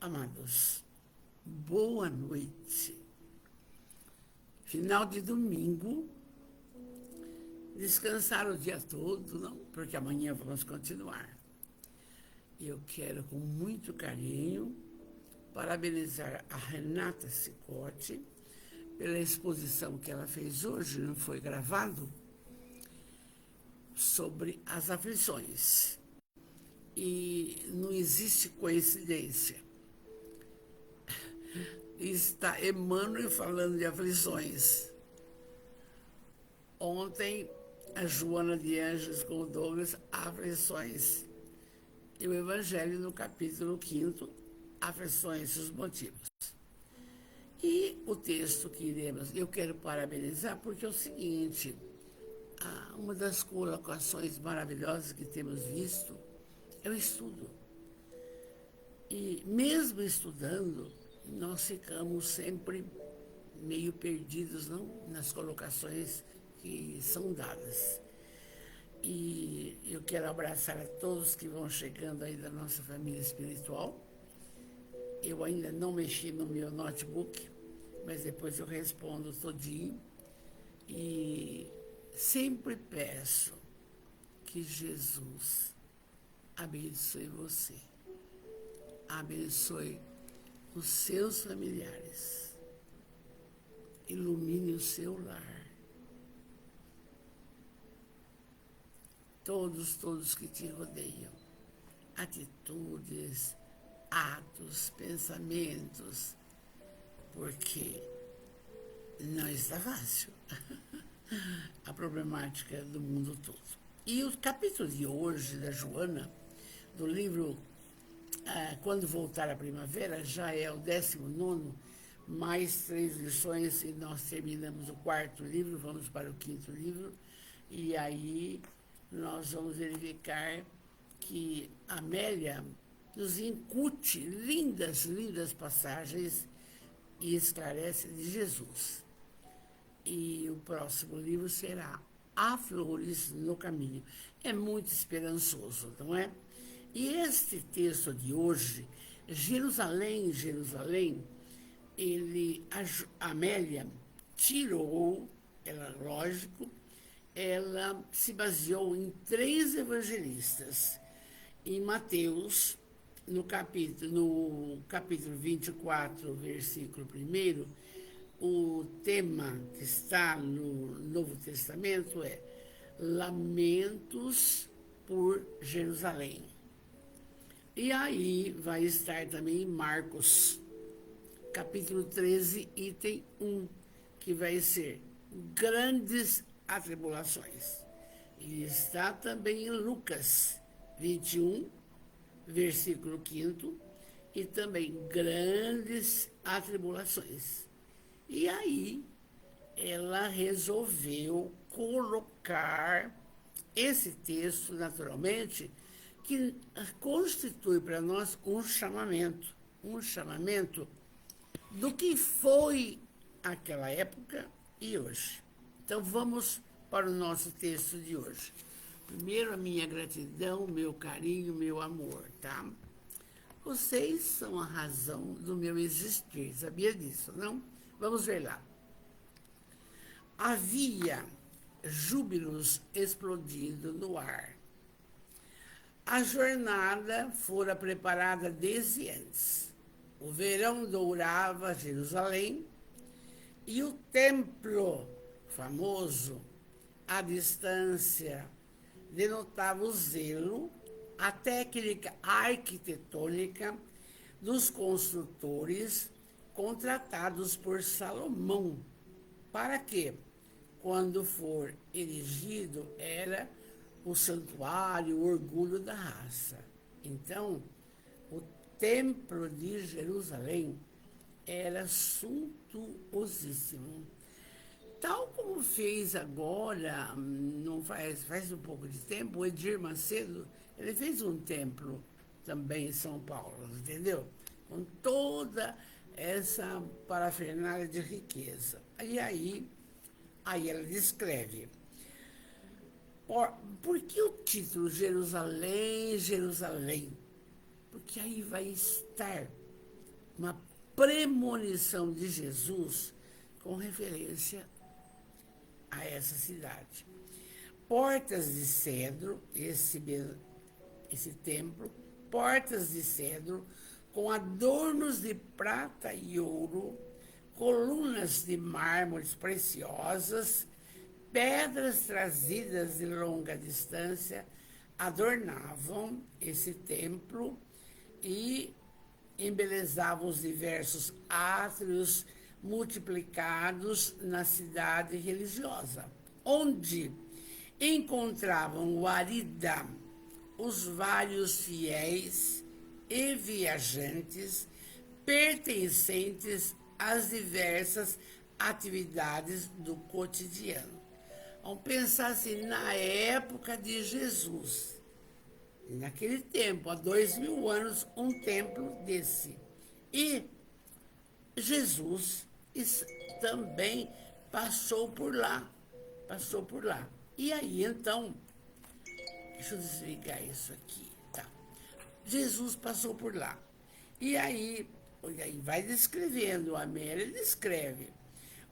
Amados, boa noite. Final de domingo, descansar o dia todo, não? Porque amanhã vamos continuar. Eu quero, com muito carinho, parabenizar a Renata Cicotti pela exposição que ela fez hoje, não foi gravado, sobre as aflições. E não existe coincidência. Está Emmanuel falando de aflições. Ontem, a Joana de Anjos com o Douglas, aflições. E o Evangelho no capítulo 5º, aflições e os motivos. E o texto que iremos, eu quero parabenizar porque é o seguinte, uma das colocações maravilhosas que temos visto é o estudo. E mesmo estudando, nós ficamos sempre meio perdidos, não? Nas colocações que são dadas. E eu quero abraçar a todos que vão chegando aí da nossa família espiritual. Eu ainda não mexi no meu notebook, mas depois eu respondo todinho. E sempre peço que Jesus abençoe você, abençoe os seus familiares, ilumine o seu lar. Todos que te rodeiam, atitudes, atos, pensamentos, porque não está fácil a problemática do mundo todo. E o capítulo de hoje da Joana, do livro Quando Voltar a Primavera, já é o 19º, mais 3 lições, e nós terminamos o 4º livro, vamos para o 5º livro, e aí nós vamos verificar que Amélia nos incute lindas passagens e esclarece de Jesus. E o próximo livro será Há Flores no Caminho. É muito esperançoso, não é? E este texto de hoje, Jerusalém, Jerusalém, Amélia tirou, lógico, ela se baseou em 3 evangelistas. Em Mateus, no capítulo 24, versículo 1, o tema que está no Novo Testamento é Lamentos por Jerusalém. E aí vai estar também em Marcos, capítulo 13, item 1, que vai ser Grandes Atribulações. E está também em Lucas 21, versículo 5, e também Grandes Atribulações. E aí ela resolveu colocar esse texto, naturalmente, que constitui para nós um chamamento do que foi aquela época e hoje. Então vamos para o nosso texto de hoje. Primeiro, a minha gratidão, meu carinho, meu amor, tá? Vocês são a razão do meu existir, sabia disso, não? Vamos ver lá. Havia júbilos explodindo no ar. A jornada fora preparada desde antes. O verão dourava Jerusalém e o templo famoso, à distância, denotava o zelo, a técnica arquitetônica dos construtores contratados por Salomão, para que, quando for erigido, era o santuário, o orgulho da raça. Então, o templo de Jerusalém era suntuosíssimo. Tal como fez agora, não faz um pouco de tempo, o Edir Macedo, ele fez um templo também em São Paulo, entendeu? Com toda essa parafernália de riqueza. E aí ela descreve. Por que o título Jerusalém, Jerusalém? Porque aí vai estar uma premonição de Jesus com referência a essa cidade. Portas de cedro, esse templo, portas de cedro, com adornos de prata e ouro, colunas de mármores preciosas, pedras trazidas de longa distância, adornavam esse templo e embelezavam os diversos átrios multiplicados na cidade religiosa, onde encontravam guarida os vários fiéis e viajantes pertencentes às diversas atividades do cotidiano. Vamos pensar assim, na época de Jesus, naquele tempo, há 2000 anos, um templo desse. E Jesus também passou por lá. E aí, então, deixa eu desligar isso aqui. Tá. Jesus passou por lá. E aí vai descrevendo, a Amélia descreve.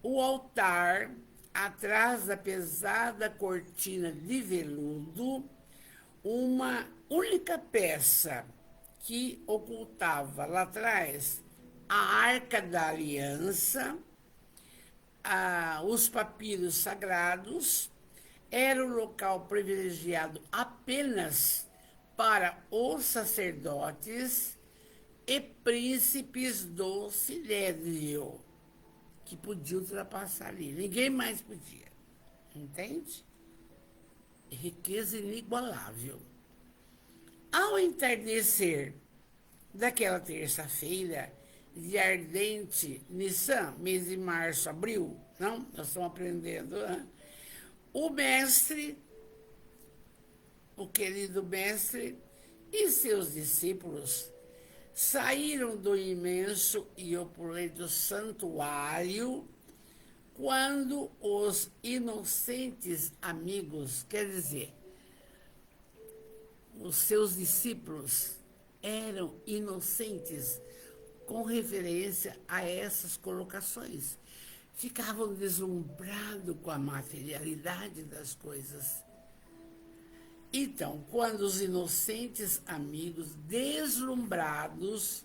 O altar, atrás da pesada cortina de veludo, uma única peça que ocultava lá atrás a Arca da Aliança, os papiros sagrados, era o local privilegiado apenas para os sacerdotes e príncipes do Sinédrio, que podiam ultrapassar ali. Ninguém mais podia. Entende? Riqueza inigualável. Ao entardecer daquela terça-feira de ardente Nissan, mês de março, abril, não? Nós estamos aprendendo, né? O mestre, o querido mestre e seus discípulos saíram do imenso e opulento santuário quando os inocentes amigos, quer dizer, os seus discípulos eram inocentes com referência a essas colocações. Ficavam deslumbrados com a materialidade das coisas. Então, quando os inocentes amigos, deslumbrados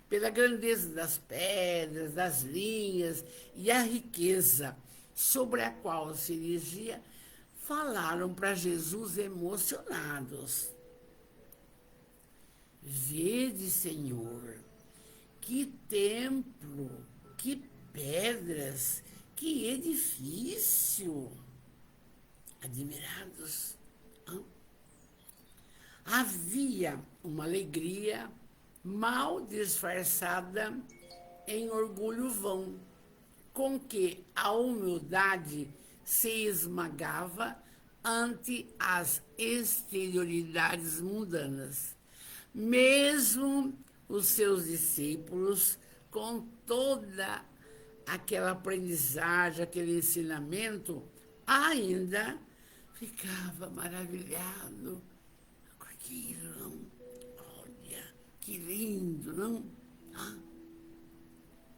pela grandeza das pedras, das linhas e a riqueza sobre a qual se erigia, falaram para Jesus emocionados. Vede, Senhor, que templo, que pedras, que edifício. Admirados. Havia uma alegria mal disfarçada em orgulho vão, com que a humildade se esmagava ante as exterioridades mundanas. Mesmo os seus discípulos, com toda aquela aprendizagem, aquele ensinamento, ainda ficava maravilhado com aquilo, não? Olha, que lindo, não?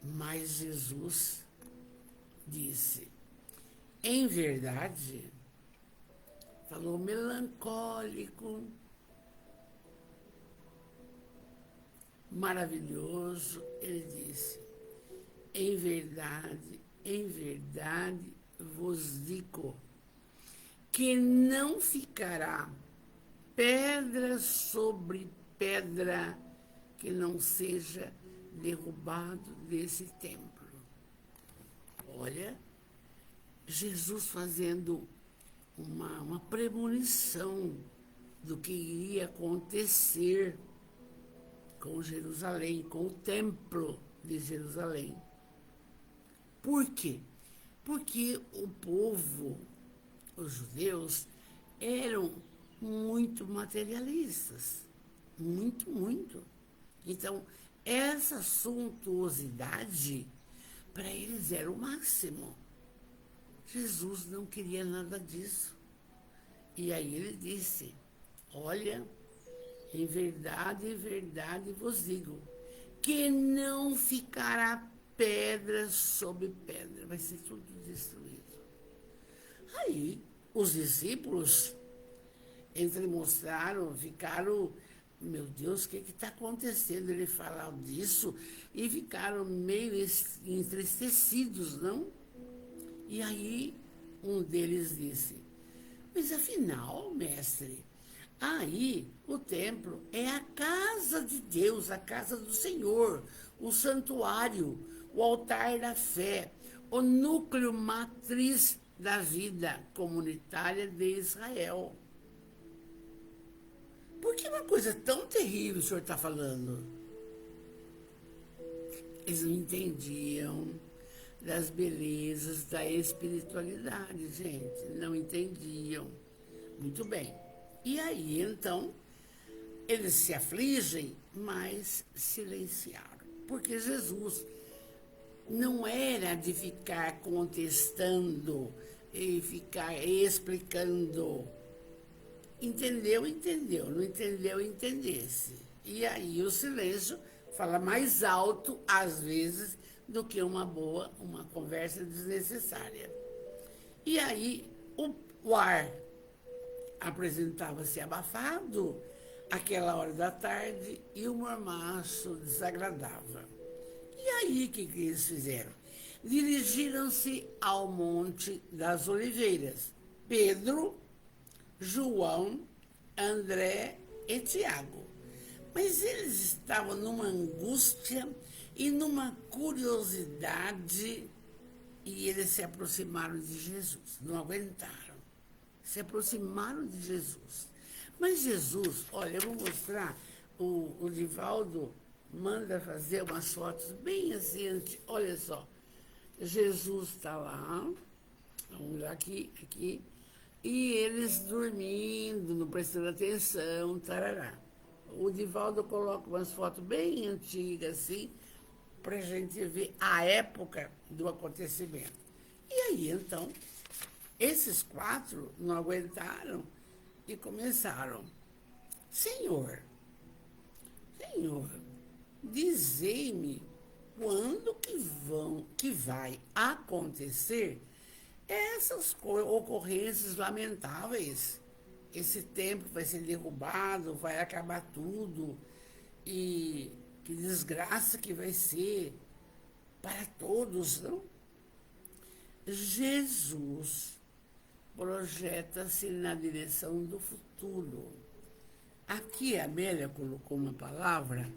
Mas Jesus disse, em verdade, falou melancólico, maravilhoso, ele disse, em verdade vos digo que não ficará pedra sobre pedra que não seja derrubado desse templo. Olha, Jesus fazendo uma premonição do que iria acontecer com Jerusalém, com o templo de Jerusalém. Por quê? Porque o povo, os judeus, eram muito materialistas. Muito. Então, essa suntuosidade, para eles era o máximo. Jesus não queria nada disso. E aí ele disse, olha, em verdade vos digo, que não ficará pedra sobre pedra, vai ser tudo destruído. Aí, os discípulos, eles mostraram, ficaram, meu Deus, o que está acontecendo? Ele falou disso e ficaram meio entristecidos, não? E aí, um deles disse, mas afinal, mestre, aí o templo é a casa de Deus, a casa do Senhor, o santuário, o altar da fé, o núcleo matriz da vida comunitária de Israel. Por que uma coisa tão terrível o senhor está falando? Eles não entendiam das belezas da espiritualidade, gente. Não entendiam. Muito bem. E aí, então, eles se afligem, mas silenciaram. Porque Jesus não era de ficar contestando e ficar explicando. Entendeu, entendeu. Não entendeu, entendesse. E aí o silêncio fala mais alto, às vezes, do que uma conversa desnecessária. E aí o ar apresentava-se abafado, aquela hora da tarde, e o mormaço desagradava. E aí, o que eles fizeram? Dirigiram-se ao Monte das Oliveiras. Pedro, João, André e Tiago. Mas eles estavam numa angústia e numa curiosidade, e eles se aproximaram de Jesus, não aguentaram. Se aproximaram de Jesus. Mas Jesus, olha, eu vou mostrar, o Divaldo manda fazer umas fotos bem assim, olha só. Jesus está lá, vamos lá aqui, e eles dormindo, não prestando atenção, tarará. O Divaldo coloca umas fotos bem antigas, assim, para a gente ver a época do acontecimento. E aí, então, esses 4 não aguentaram e começaram. Senhor, dizei-me quando que vai acontecer essas ocorrências lamentáveis. Esse templo vai ser derrubado, vai acabar tudo. E que desgraça que vai ser para todos, não? Jesus projeta-se na direção do futuro. Aqui a Amélia colocou uma palavra,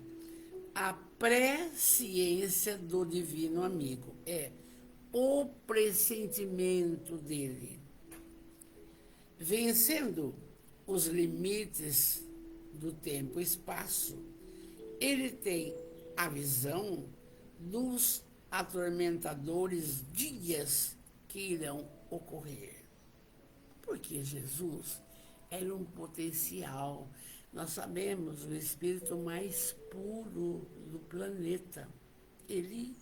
a presciência do divino amigo. É o pressentimento dele. Vencendo os limites do tempo e espaço, ele tem a visão dos atormentadores dias que irão ocorrer. Porque Jesus era um potencial. Nós sabemos o espírito mais puro do planeta. Ele,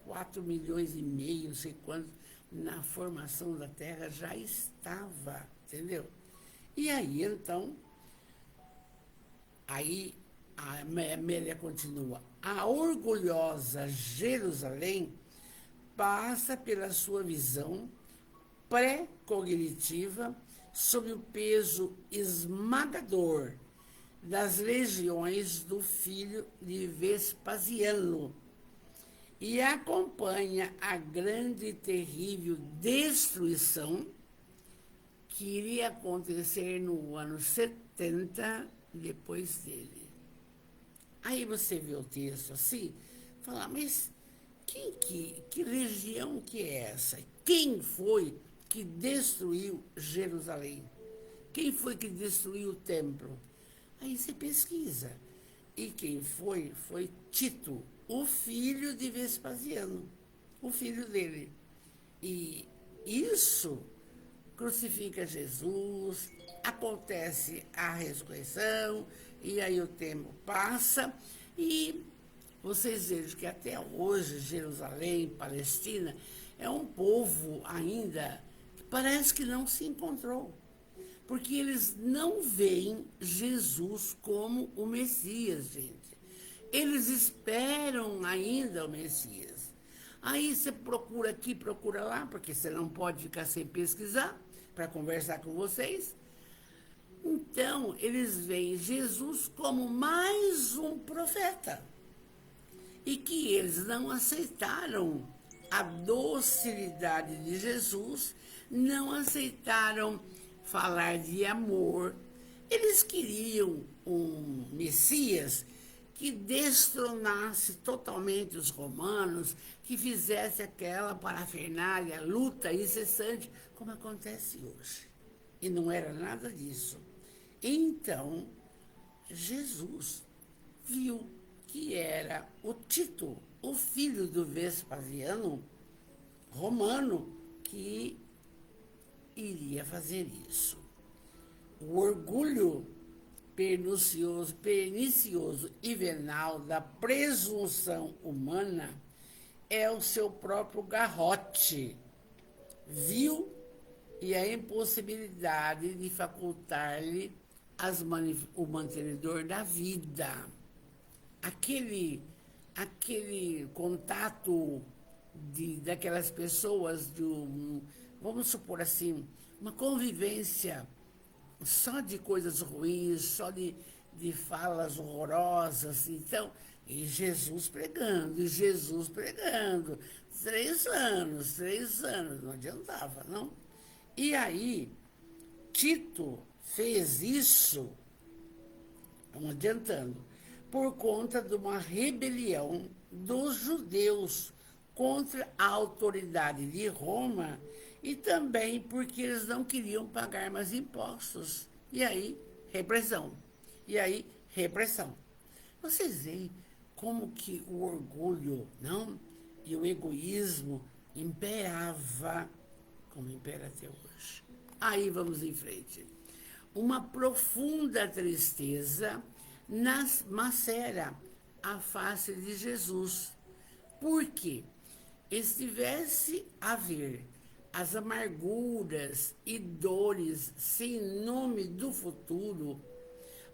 4 milhões e meio, não sei quanto, na formação da Terra já estava, entendeu? E aí, então, aí a Amélia continua. A orgulhosa Jerusalém passa pela sua visão pré-cognitiva sob o peso esmagador das legiões do filho de Vespasiano e acompanha a grande e terrível destruição que iria acontecer no ano 70 depois dele. Aí você vê o texto assim, fala, mas que região que é essa? Quem foi que destruiu Jerusalém? Quem foi que destruiu o templo? Aí você pesquisa. E quem foi? Foi Tito, o filho de Vespasiano, o filho dele. E isso crucifica Jesus, acontece a ressurreição, e aí o tempo passa, e vocês vejam que até hoje Jerusalém, Palestina, é um povo ainda que parece que não se encontrou. Porque eles não veem Jesus como o Messias, gente. Eles esperam ainda o Messias. Aí você procura aqui, procura lá, porque você não pode ficar sem pesquisar para conversar com vocês. Então, eles veem Jesus como mais um profeta. E que eles não aceitaram a docilidade de Jesus, não aceitaram falar de amor. Eles queriam um Messias que destronasse totalmente os romanos, que fizesse aquela parafernália, luta incessante, como acontece hoje. E não era nada disso. Então, Jesus viu que era o Tito, o filho do Vespasiano romano, que iria fazer isso. O orgulho pernicioso e venal da presunção humana é o seu próprio garrote, vil, e a impossibilidade de facultar-lhe o mantenedor da vida. Aquele contato daquelas pessoas, vamos supor assim, uma convivência só de coisas ruins, só de falas horrorosas. Então, e Jesus pregando. 3 anos, não adiantava, não? E aí, Tito fez isso, não adiantando, por conta de uma rebelião dos judeus contra a autoridade de Roma e também porque eles não queriam pagar mais impostos. E aí, repressão. Vocês veem como que o orgulho, não? E o egoísmo imperava, como impera até hoje. Aí vamos em frente. Uma profunda tristeza macera a face de Jesus, porque estivesse a ver as amarguras e dores sem nome do futuro,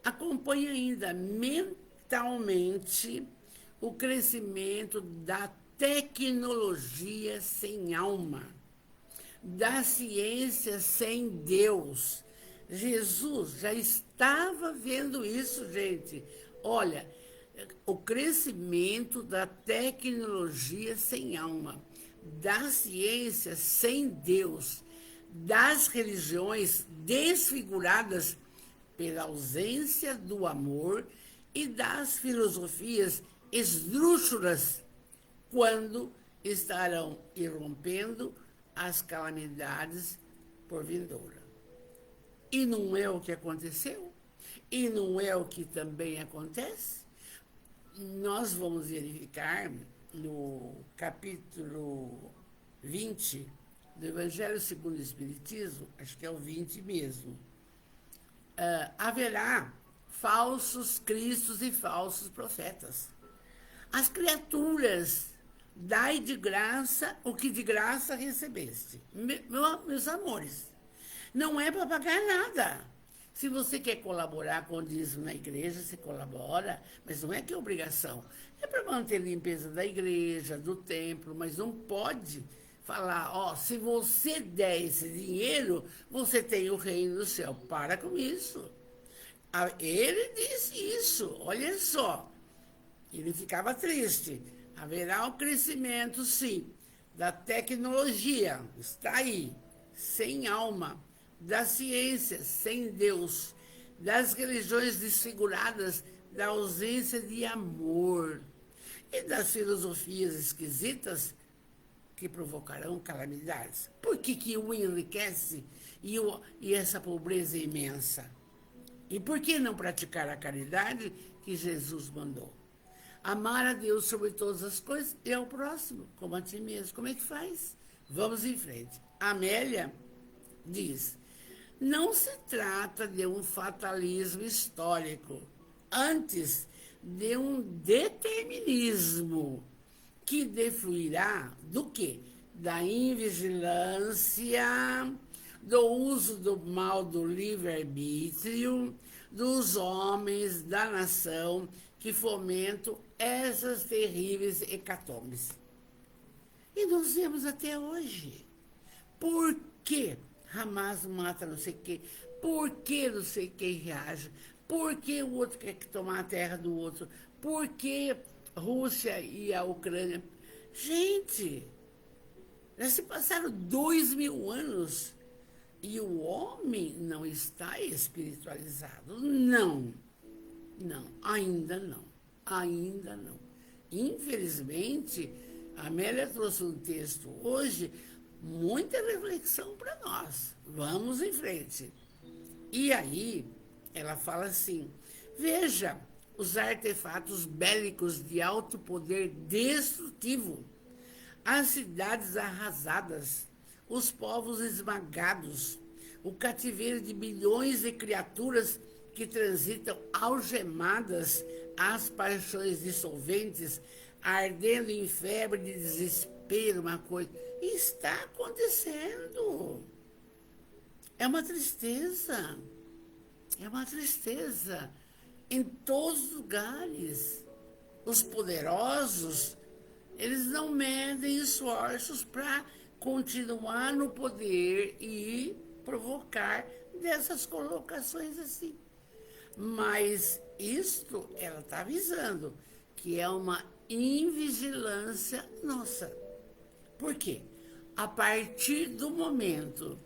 acompanha ainda mentalmente o crescimento da tecnologia sem alma, da ciência sem Deus. Jesus já estava vendo isso, gente. Olha, o crescimento da tecnologia sem alma, da ciência sem Deus, das religiões desfiguradas pela ausência do amor e das filosofias esdrúxulas, quando estarão irrompendo as calamidades por vindoura. E não é o que aconteceu? E não é o que também acontece? Nós vamos verificar no capítulo 20 do Evangelho segundo o Espiritismo, acho que é o 20 mesmo, haverá falsos cristos e falsos profetas. As criaturas, dai de graça o que de graça recebeste. Meus amores, não é para pagar nada. Se você quer colaborar com o dízimo na igreja, você colabora, mas não é que é obrigação. É para manter a limpeza da igreja, do templo, mas não pode falar, ó, se você der esse dinheiro, você tem o reino do céu. Para com isso. Ele disse isso, olha só. Ele ficava triste. Haverá um crescimento, sim, da tecnologia, está aí, sem alma, da ciência, sem Deus, das religiões desfiguradas, da ausência de amor e das filosofias esquisitas que provocarão calamidades. Por que o enriquece e essa pobreza imensa? E por que não praticar a caridade que Jesus mandou? Amar a Deus sobre todas as coisas e ao próximo, como a ti mesmo. Como é que faz? Vamos em frente. Amélia diz, não se trata de um fatalismo histórico, antes de um determinismo que defluirá do quê? Da invigilância, do uso do mal do livre-arbítrio, dos homens da nação que fomentam essas terríveis hecatombes. E nós vemos até hoje. Por que Hamas mata não sei quem? Por que não sei quem reage? Por que o outro quer tomar a terra do outro? Por que Rússia e a Ucrânia? Gente, já se passaram 2000 anos e o homem não está espiritualizado. Não, ainda não. Ainda não. Infelizmente, a Amélia trouxe um texto hoje, muita reflexão para nós. Vamos em frente. E aí, ela fala assim, veja os artefatos bélicos de alto poder destrutivo, as cidades arrasadas, os povos esmagados, o cativeiro de milhões de criaturas que transitam algemadas às paixões dissolventes, ardendo em febre de desespero, uma coisa. Está acontecendo. É uma tristeza. É uma tristeza. Em todos os lugares. Os poderosos, eles não medem esforços para continuar no poder e provocar dessas colocações assim. Mas isto, ela está avisando, que é uma invigilância nossa. Por quê? A partir do momento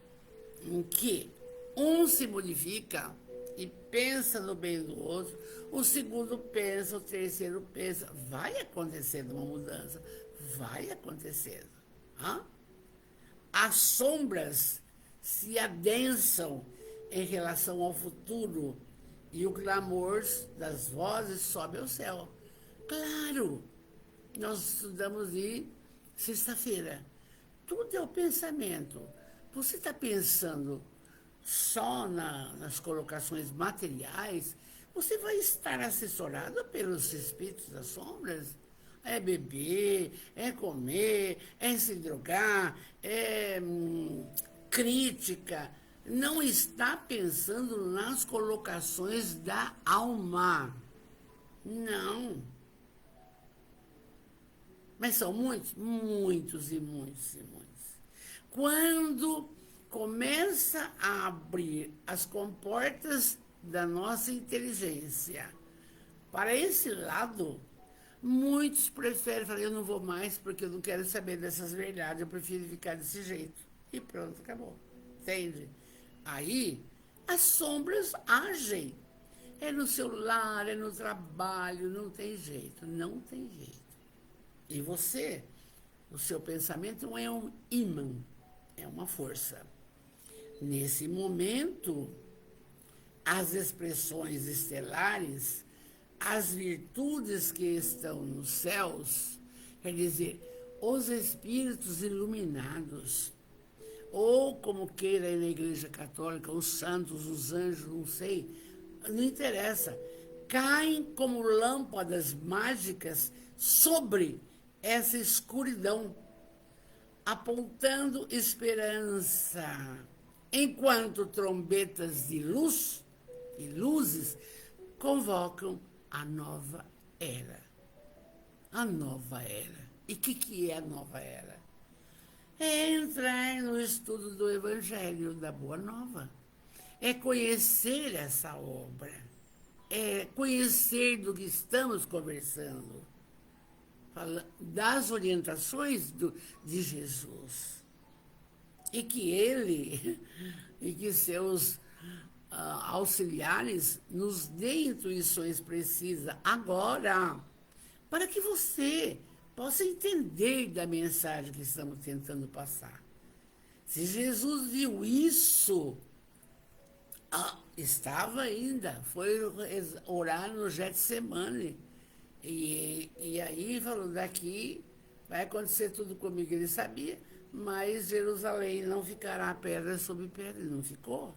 em que um se modifica e pensa no bem do outro, o segundo pensa, o terceiro pensa, vai acontecendo uma mudança, vai acontecendo. As sombras se adensam em relação ao futuro e o clamor das vozes sobe ao céu. Claro, nós estudamos de sexta-feira. Tudo é o pensamento. Você está pensando só nas colocações materiais, você vai estar assessorado pelos espíritos das sombras. É beber, é comer, é se drogar, é crítica. Não está pensando nas colocações da alma. Não. Mas são muitos? Muitos e muitos e muitos. Quando começa a abrir as comportas da nossa inteligência para esse lado, muitos preferem falar, eu não vou mais porque eu não quero saber dessas verdades, eu prefiro ficar desse jeito. E pronto, acabou. Entende? Aí, as sombras agem. É no celular, é no trabalho, não tem jeito, não tem jeito. E você, o seu pensamento não é um ímã, é uma força. Nesse momento, as expressões estelares, as virtudes que estão nos céus, quer dizer, os espíritos iluminados, ou como queira aí na Igreja Católica, os santos, os anjos, não sei, não interessa, caem como lâmpadas mágicas sobre essa escuridão, apontando esperança, enquanto trombetas de luz e luzes convocam a nova era. A nova era. E o que é a nova era? É entrar no estudo do Evangelho da Boa Nova. É conhecer essa obra. É conhecer do que estamos conversando. Das orientações de Jesus. E que ele e que seus auxiliares nos dê intuições precisas agora, para que você possa entender da mensagem que estamos tentando passar. Se Jesus viu isso, estava ainda, foi orar no Getsemane, e aí falou, daqui vai acontecer tudo comigo. Ele sabia, mas Jerusalém não ficará pedra sobre pedra, não ficou.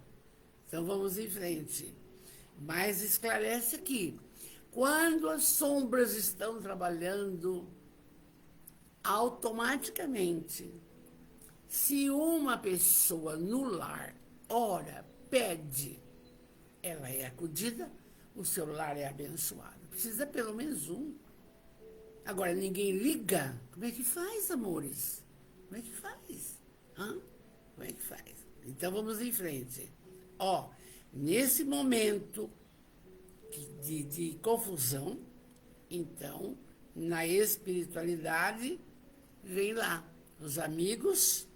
Então vamos em frente. Mas esclarece aqui, quando as sombras estão trabalhando, automaticamente, se uma pessoa no lar ora, pede, ela é acudida, o seu lar é abençoado. Precisa pelo menos um. Agora, ninguém liga. Como é que faz, amores? Como é que faz? Hã? Como é que faz? Então, vamos em frente. Ó, nesse momento de confusão, então, na espiritualidade, vem lá os amigos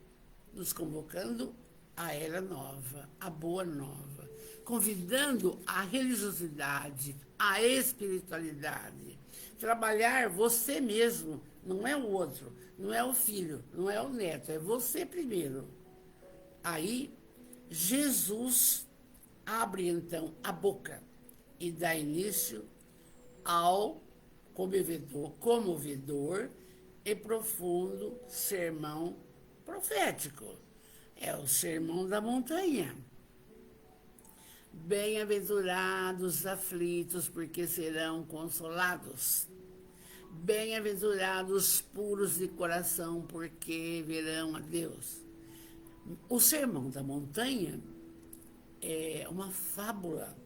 nos convocando a era nova, a boa nova, convidando a religiosidade, a espiritualidade, trabalhar você mesmo, não é o outro, não é o filho, não é o neto, é você primeiro. Aí, Jesus abre então a boca e dá início ao comovedor e profundo sermão profético. É o sermão da montanha. Bem-aventurados os aflitos, porque serão consolados. Bem-aventurados os puros de coração, porque verão a Deus. O sermão da montanha é uma fábula.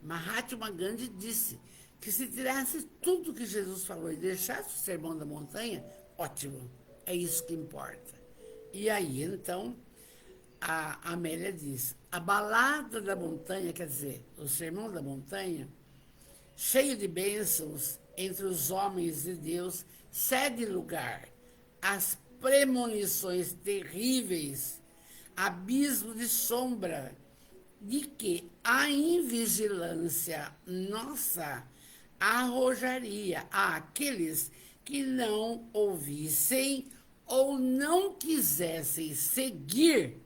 Mahatma Gandhi disse que se tirasse tudo que Jesus falou e deixasse o sermão da montanha, ótimo, é isso que importa. E aí, então, a Amélia diz, a balada da montanha, quer dizer, o sermão da montanha, cheio de bênçãos entre os homens de Deus, cede lugar às premonições terríveis, abismo de sombra, de que a invigilância nossa arrojaria àqueles que não ouvissem ou não quisessem seguir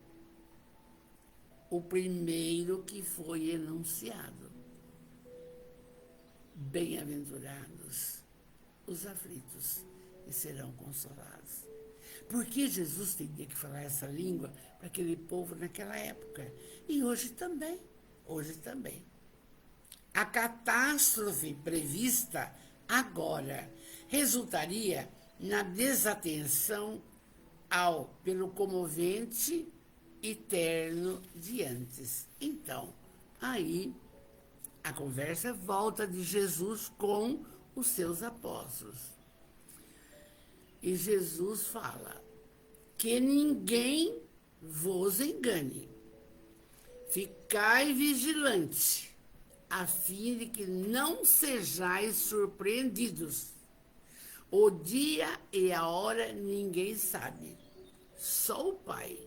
o primeiro que foi enunciado. Bem-aventurados os aflitos, que serão consolados. Por que Jesus teria que falar essa língua para aquele povo naquela época? E hoje também. Hoje também. A catástrofe prevista agora resultaria na desatenção pelo comovente e terno de antes. Então, aí a conversa volta de Jesus com os seus apóstolos. E Jesus fala que ninguém vos engane. Ficai vigilante, a fim de que não sejais surpreendidos. O dia e a hora ninguém sabe, só o Pai.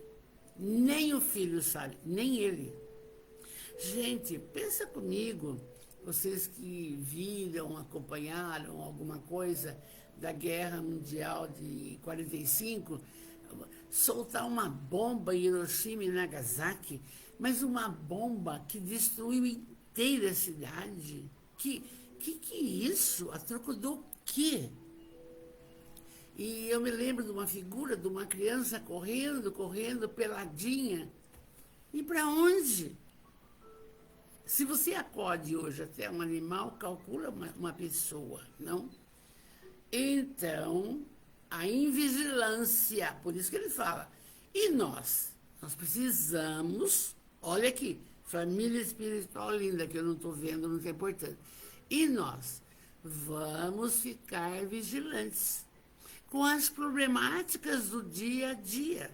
Nem o Filho sabe, nem ele. Gente, pensa comigo, vocês que viram, acompanharam alguma coisa da Guerra Mundial de 45, soltar uma bomba em Hiroshima e Nagasaki, mas uma bomba que destruiu inteira a cidade. Que é isso? A troco do quê? E eu me lembro de uma figura de uma criança correndo, peladinha. E para onde? Se você acode hoje até um animal, calcula uma pessoa, não? Então, a invigilância, por isso que ele fala. E nós? Nós precisamos, olha aqui, família espiritual linda, que eu não estou vendo, não tem importância. E nós vamos ficar vigilantes com as problemáticas do dia a dia.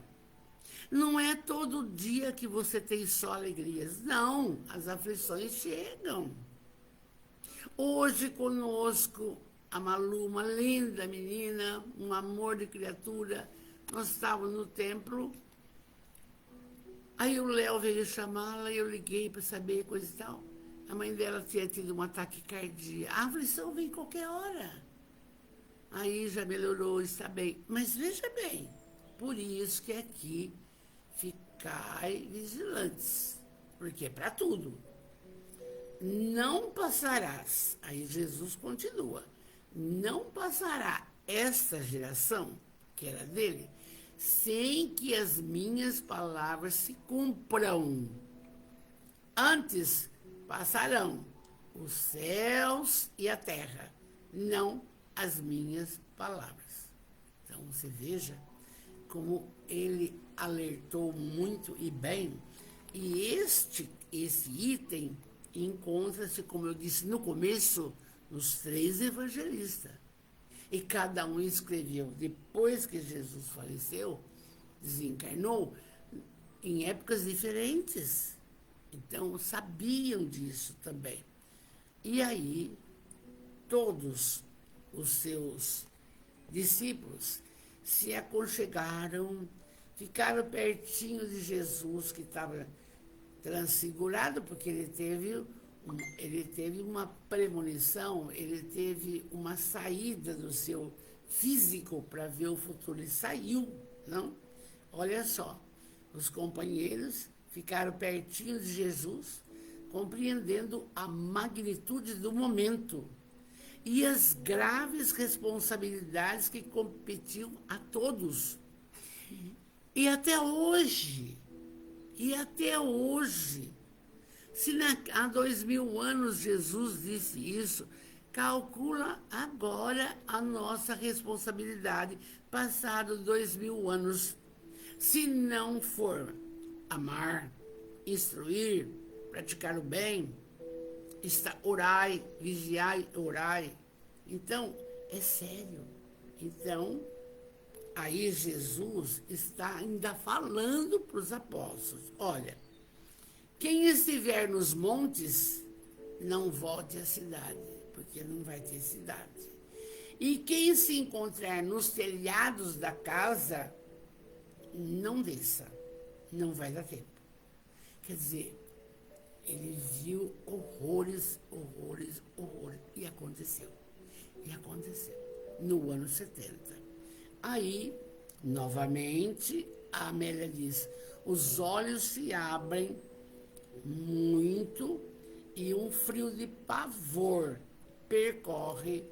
Não é todo dia que você tem só alegrias. Não, as aflições chegam. Hoje conosco, a Malu, uma linda menina, um amor de criatura. Nós estávamos no templo. Aí o Léo veio chamá-la e eu liguei para saber coisa e tal. A mãe dela tinha tido um ataque cardíaco. A aflição vem qualquer hora. Aí já melhorou, está bem. Mas veja bem, por isso que aqui ficai vigilantes, porque é para tudo. Não passarás, aí Jesus continua, não passará esta geração, que era dele, sem que as minhas palavras se cumpram. Antes passarão os céus e a terra, não as minhas palavras. Então você veja como ele alertou muito e bem, e esse item encontra-se, como eu disse no começo, nos 3 evangelistas. E cada um escreveu, depois que Jesus faleceu, desencarnou, em épocas diferentes. Então, sabiam disso também. E aí, todos os seus discípulos se aconchegaram, ficaram pertinho de Jesus, que estava transfigurado, porque ele teve uma premonição, ele teve uma saída do seu físico para ver o futuro. Ele saiu, não? Olha só, os companheiros ficaram pertinho de Jesus, compreendendo a magnitude do momento e as graves responsabilidades que competiam a todos. E até hoje, se há 2000 anos Jesus disse isso, calcula agora a nossa responsabilidade, passados 2000 anos. Se não for amar, instruir, praticar o bem, orai, vigiai, orai. Então, é sério. Então, aí Jesus está ainda falando para os apóstolos. Olha, quem estiver nos montes, não volte à cidade, porque não vai ter cidade. E quem se encontrar nos telhados da casa, não desça, não vai dar tempo. Quer dizer, ele viu horrores, horrores, horrores, e aconteceu. No ano 70. Aí, novamente, a Amélia diz, os olhos se abrem muito e um frio de pavor percorre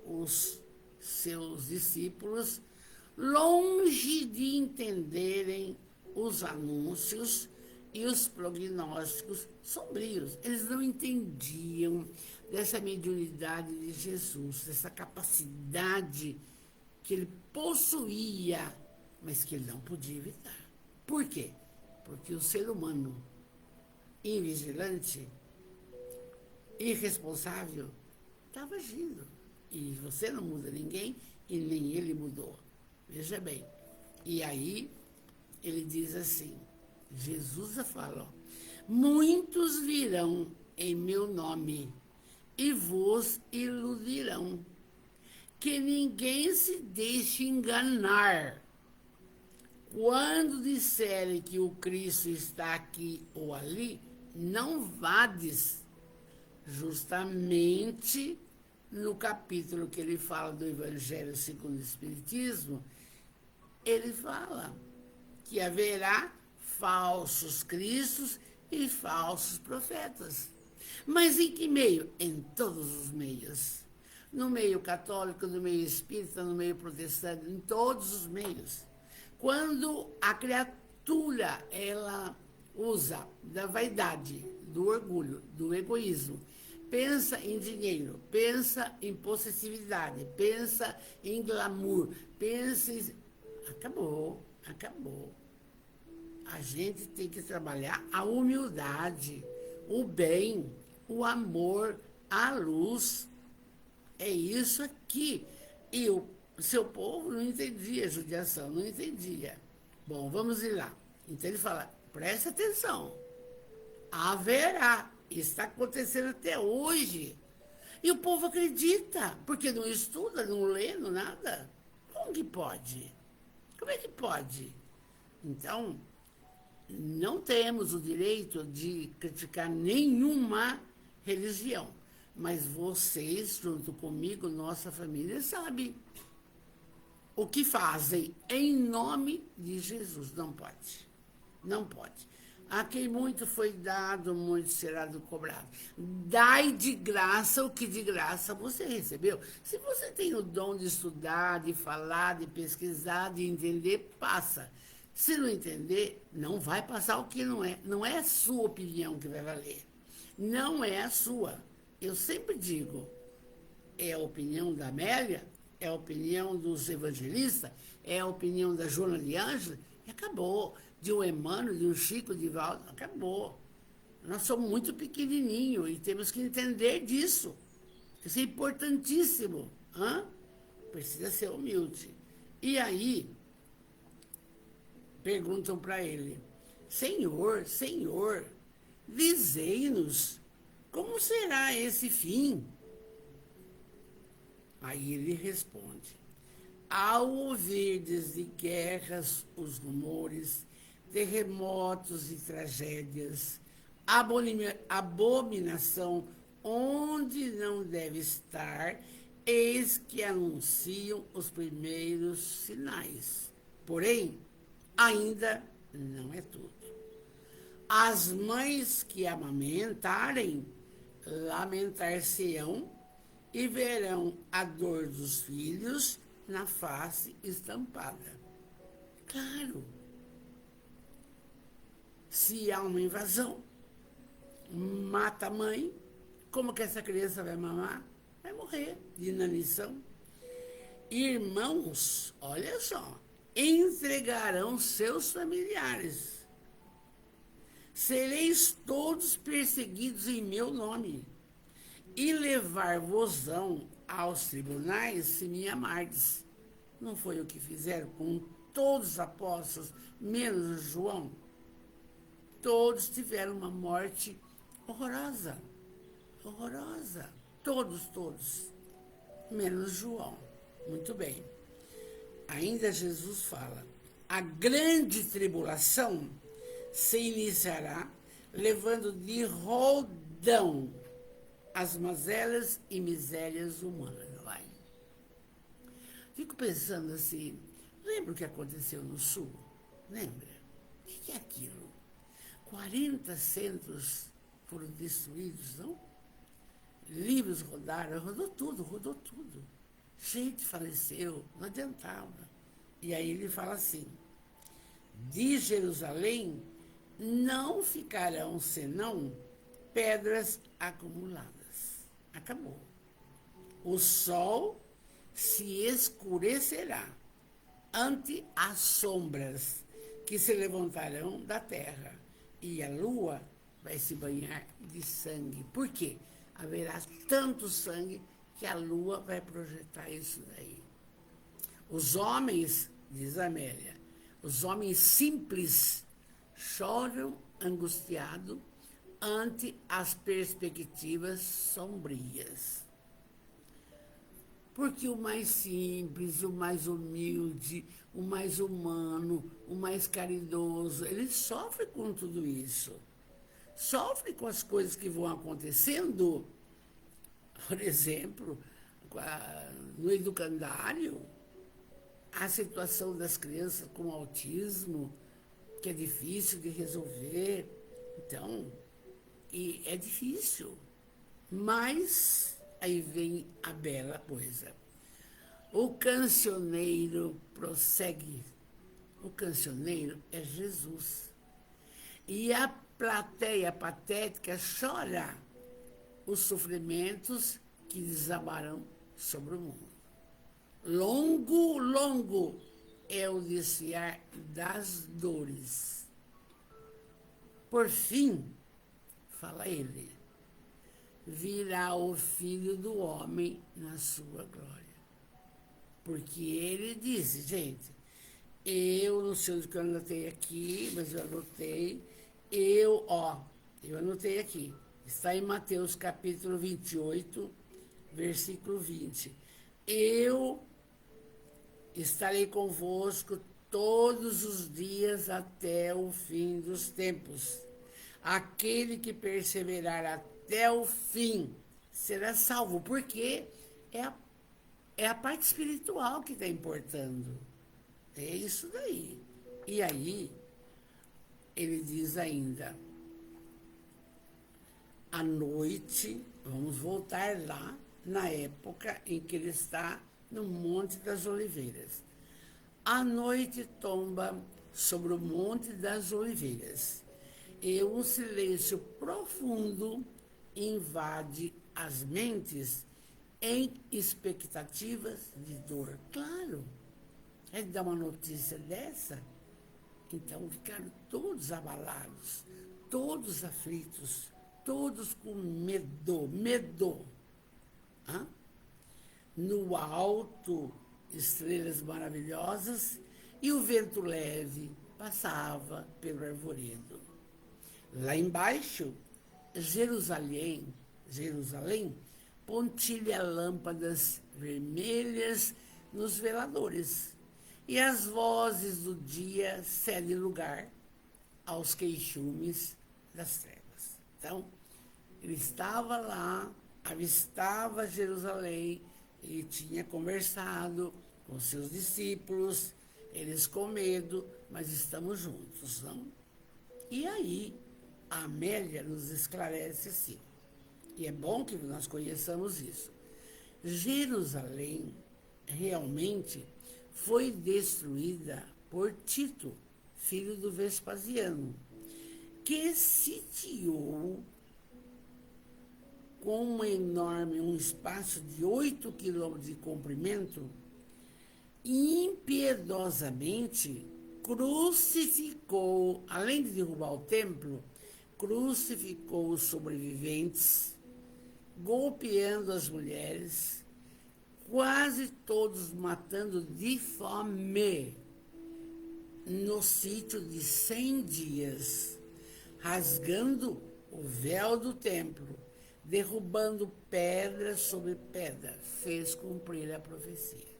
os seus discípulos, longe de entenderem os anúncios e os prognósticos sombrios. Eles não entendiam dessa mediunidade de Jesus, dessa capacidade que ele possuía, mas que ele não podia evitar. Por quê? Porque o ser humano invigilante, irresponsável, estava agindo. E você não muda ninguém e nem ele mudou. Veja bem. E aí ele diz assim, Jesus fala, ó, muitos virão em meu nome e vos iludirão. Que ninguém se deixe enganar. Quando disserem que o Cristo está aqui ou ali, não vades. Justamente no capítulo que ele fala do Evangelho segundo o Espiritismo, ele fala que haverá falsos cristos e falsos profetas. Mas em que meio? Em todos os meios. No meio católico, no meio espírita, no meio protestante, em todos os meios. Quando a criatura, ela usa da vaidade, do orgulho, do egoísmo, pensa em dinheiro, pensa em possessividade, pensa em glamour, pensa em... Acabou. A gente tem que trabalhar a humildade, o bem, o amor, a luz. É isso aqui. E o seu povo não entendia a judiação, não entendia. Bom, vamos ir lá. Então ele fala, presta atenção. Haverá. Está acontecendo até hoje. E o povo acredita, porque não estuda, não lê, não nada. Como que pode? Como é que pode? Então, não temos o direito de criticar nenhuma religião. Mas vocês, junto comigo, nossa família, sabem o que fazem em nome de Jesus. Não pode. Não pode. A quem muito foi dado, muito será cobrado. Dai de graça o que de graça você recebeu. Se você tem o dom de estudar, de falar, de pesquisar, de entender, passa. Se não entender, não vai passar o que não é. Não é a sua opinião que vai valer. Não é a sua. Eu sempre digo, é a opinião da Amélia, é a opinião dos evangelistas, é a opinião da Joana de Ângela, e acabou. De um Emmanuel, de um Chico, de Valdo, acabou. Nós somos muito pequenininhos e temos que entender disso. Isso é importantíssimo. Precisa ser humilde. E aí, perguntam para ele, Senhor, Senhor, dizei-nos, como será esse fim? Aí ele responde, ao ouvirdes de guerras os rumores, terremotos e tragédias, abominação onde não deve estar, eis que anunciam os primeiros sinais. Porém, ainda não é tudo. As mães que amamentarem lamentar-se-ão e verão a dor dos filhos na face estampada. Claro, se há uma invasão, mata a mãe, como que essa criança vai mamar? Vai morrer de inanição. Irmãos, olha só, entregarão seus familiares. Sereis todos perseguidos em meu nome, e levar-vos-ão aos tribunais se me amardes. Não foi o que fizeram com todos os apóstolos, menos João? Todos tiveram uma morte horrorosa, horrorosa. Todos, menos João. Muito bem. Ainda Jesus fala, a grande tribulação se iniciará levando de roldão as mazelas e misérias humanas. Vai. Fico pensando assim, lembra o que aconteceu no Sul? Lembra? O que é aquilo? 40 centros foram destruídos, não? Livros rodaram, rodou tudo. Gente faleceu, não adiantava. E aí ele fala assim, de Jerusalém não ficarão senão pedras acumuladas. Acabou. O sol se escurecerá ante as sombras que se levantarão da terra, e a lua vai se banhar de sangue. Por quê? Haverá tanto sangue que a lua vai projetar isso daí. Os homens, diz Amélia, os homens simples choram angustiados ante as perspectivas sombrias. Porque o mais simples, o mais humilde, o mais humano, o mais caridoso, ele sofre com tudo isso. Sofre com as coisas que vão acontecendo. Por exemplo, no educandário, a situação das crianças com autismo, que é difícil de resolver. Então, e é difícil. Mas aí vem a bela coisa. O cancioneiro prossegue. O cancioneiro é Jesus. E a plateia patética chora os sofrimentos que desabarão sobre o mundo. Longo é o desfiar das dores. Por fim, fala ele, virá o Filho do Homem na sua glória. Porque ele disse, gente, eu não sei o que eu anotei aqui, mas eu anotei, eu anotei aqui, está em Mateus capítulo 28, versículo 20. Eu estarei convosco todos os dias até o fim dos tempos. Aquele que perseverar até o fim será salvo, porque é a parte espiritual que está importando. É isso daí. E aí, ele diz ainda, à noite, vamos voltar lá, na época em que ele está no Monte das Oliveiras. A noite tomba sobre o Monte das Oliveiras e um silêncio profundo invade as mentes em expectativas de dor. Claro, é dar uma notícia dessa, então ficaram todos abalados, todos aflitos, todos com medo. Hã? No alto, estrelas maravilhosas, e o vento leve passava pelo arvoredo. Lá embaixo, Jerusalém, pontilha lâmpadas vermelhas nos veladores, e as vozes do dia cedem lugar aos queixumes das trevas. Então, ele estava lá, avistava Jerusalém, e tinha conversado com seus discípulos, eles com medo, mas estamos juntos, não? E aí, a Amélia nos esclarece assim, e é bom que nós conheçamos isso. Jerusalém realmente foi destruída por Tito, filho do Vespasiano, que sitiou com um espaço de 8 quilômetros de comprimento, impiedosamente crucificou, além de derrubar o templo, crucificou os sobreviventes, golpeando as mulheres, quase todos matando de fome, no sítio de 100 dias, rasgando o véu do templo, derrubando pedra sobre pedra, fez cumprir a profecia.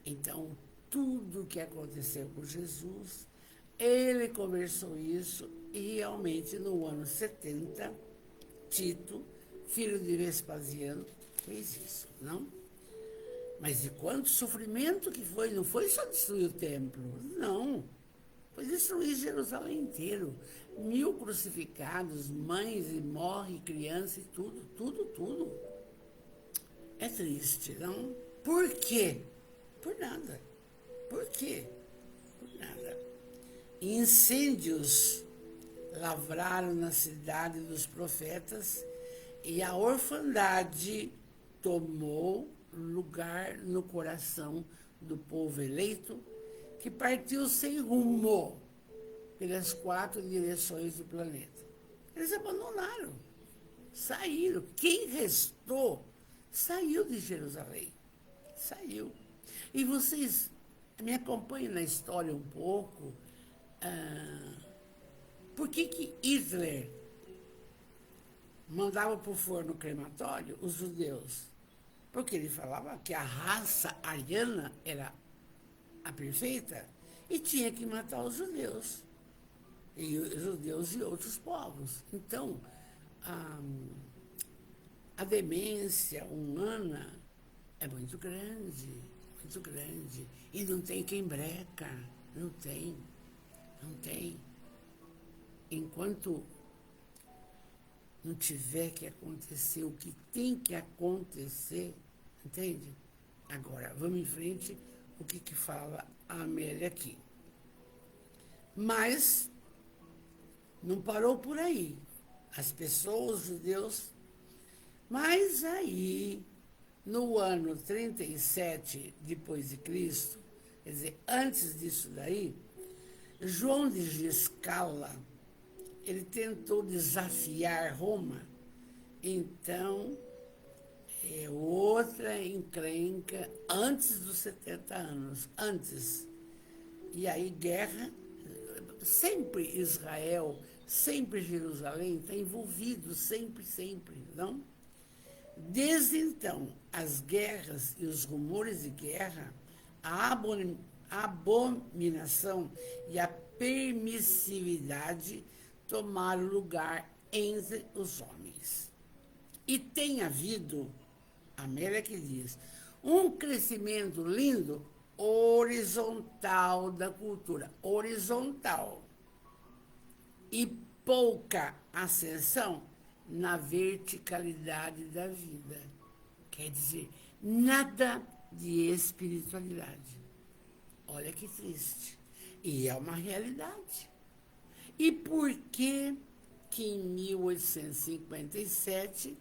Então, tudo que aconteceu com Jesus, ele conversou isso, e realmente no ano 70, Tito, filho de Vespasiano, fez isso, não? Mas e quanto sofrimento que foi? Não foi só destruir o templo, não. Foi destruir Jerusalém inteiro. 1000 crucificados, mães e morre, criança e tudo. É triste, não? Por quê? Por nada. Por quê? Por nada. Incêndios lavraram na cidade dos profetas, e a orfandade tomou lugar no coração do povo eleito, que partiu sem rumo pelas 4 direções do planeta. Eles abandonaram, saíram. Quem restou saiu de Jerusalém. Saiu. E vocês me acompanham na história um pouco. Por que Hitler mandava para o forno crematório os judeus? Porque ele falava que a raça ariana era a perfeita e tinha que matar os judeus. E os judeus e outros povos. Então, a demência humana é muito grande. E não tem quem breca. Não tem. Enquanto não tiver que acontecer o que tem que acontecer, entende? Agora, vamos em frente, o que fala a Amélia aqui. Mas não parou por aí. As pessoas, os judeus. Mas aí, no ano 37 depois de Cristo, quer dizer, antes disso daí, João de Giscala, ele tentou desafiar Roma. Então, é outra encrenca antes dos 70 anos, antes. E aí, guerra, sempre Israel, sempre Jerusalém está envolvido, sempre, não? Desde então, as guerras e os rumores de guerra, a abominação e a permissividade tomaram lugar entre os homens. E tem havido, a Amélia que diz, um crescimento lindo horizontal da cultura, horizontal, e pouca ascensão na verticalidade da vida. Quer dizer, nada de espiritualidade. Olha que triste. E é uma realidade. E por que em 1857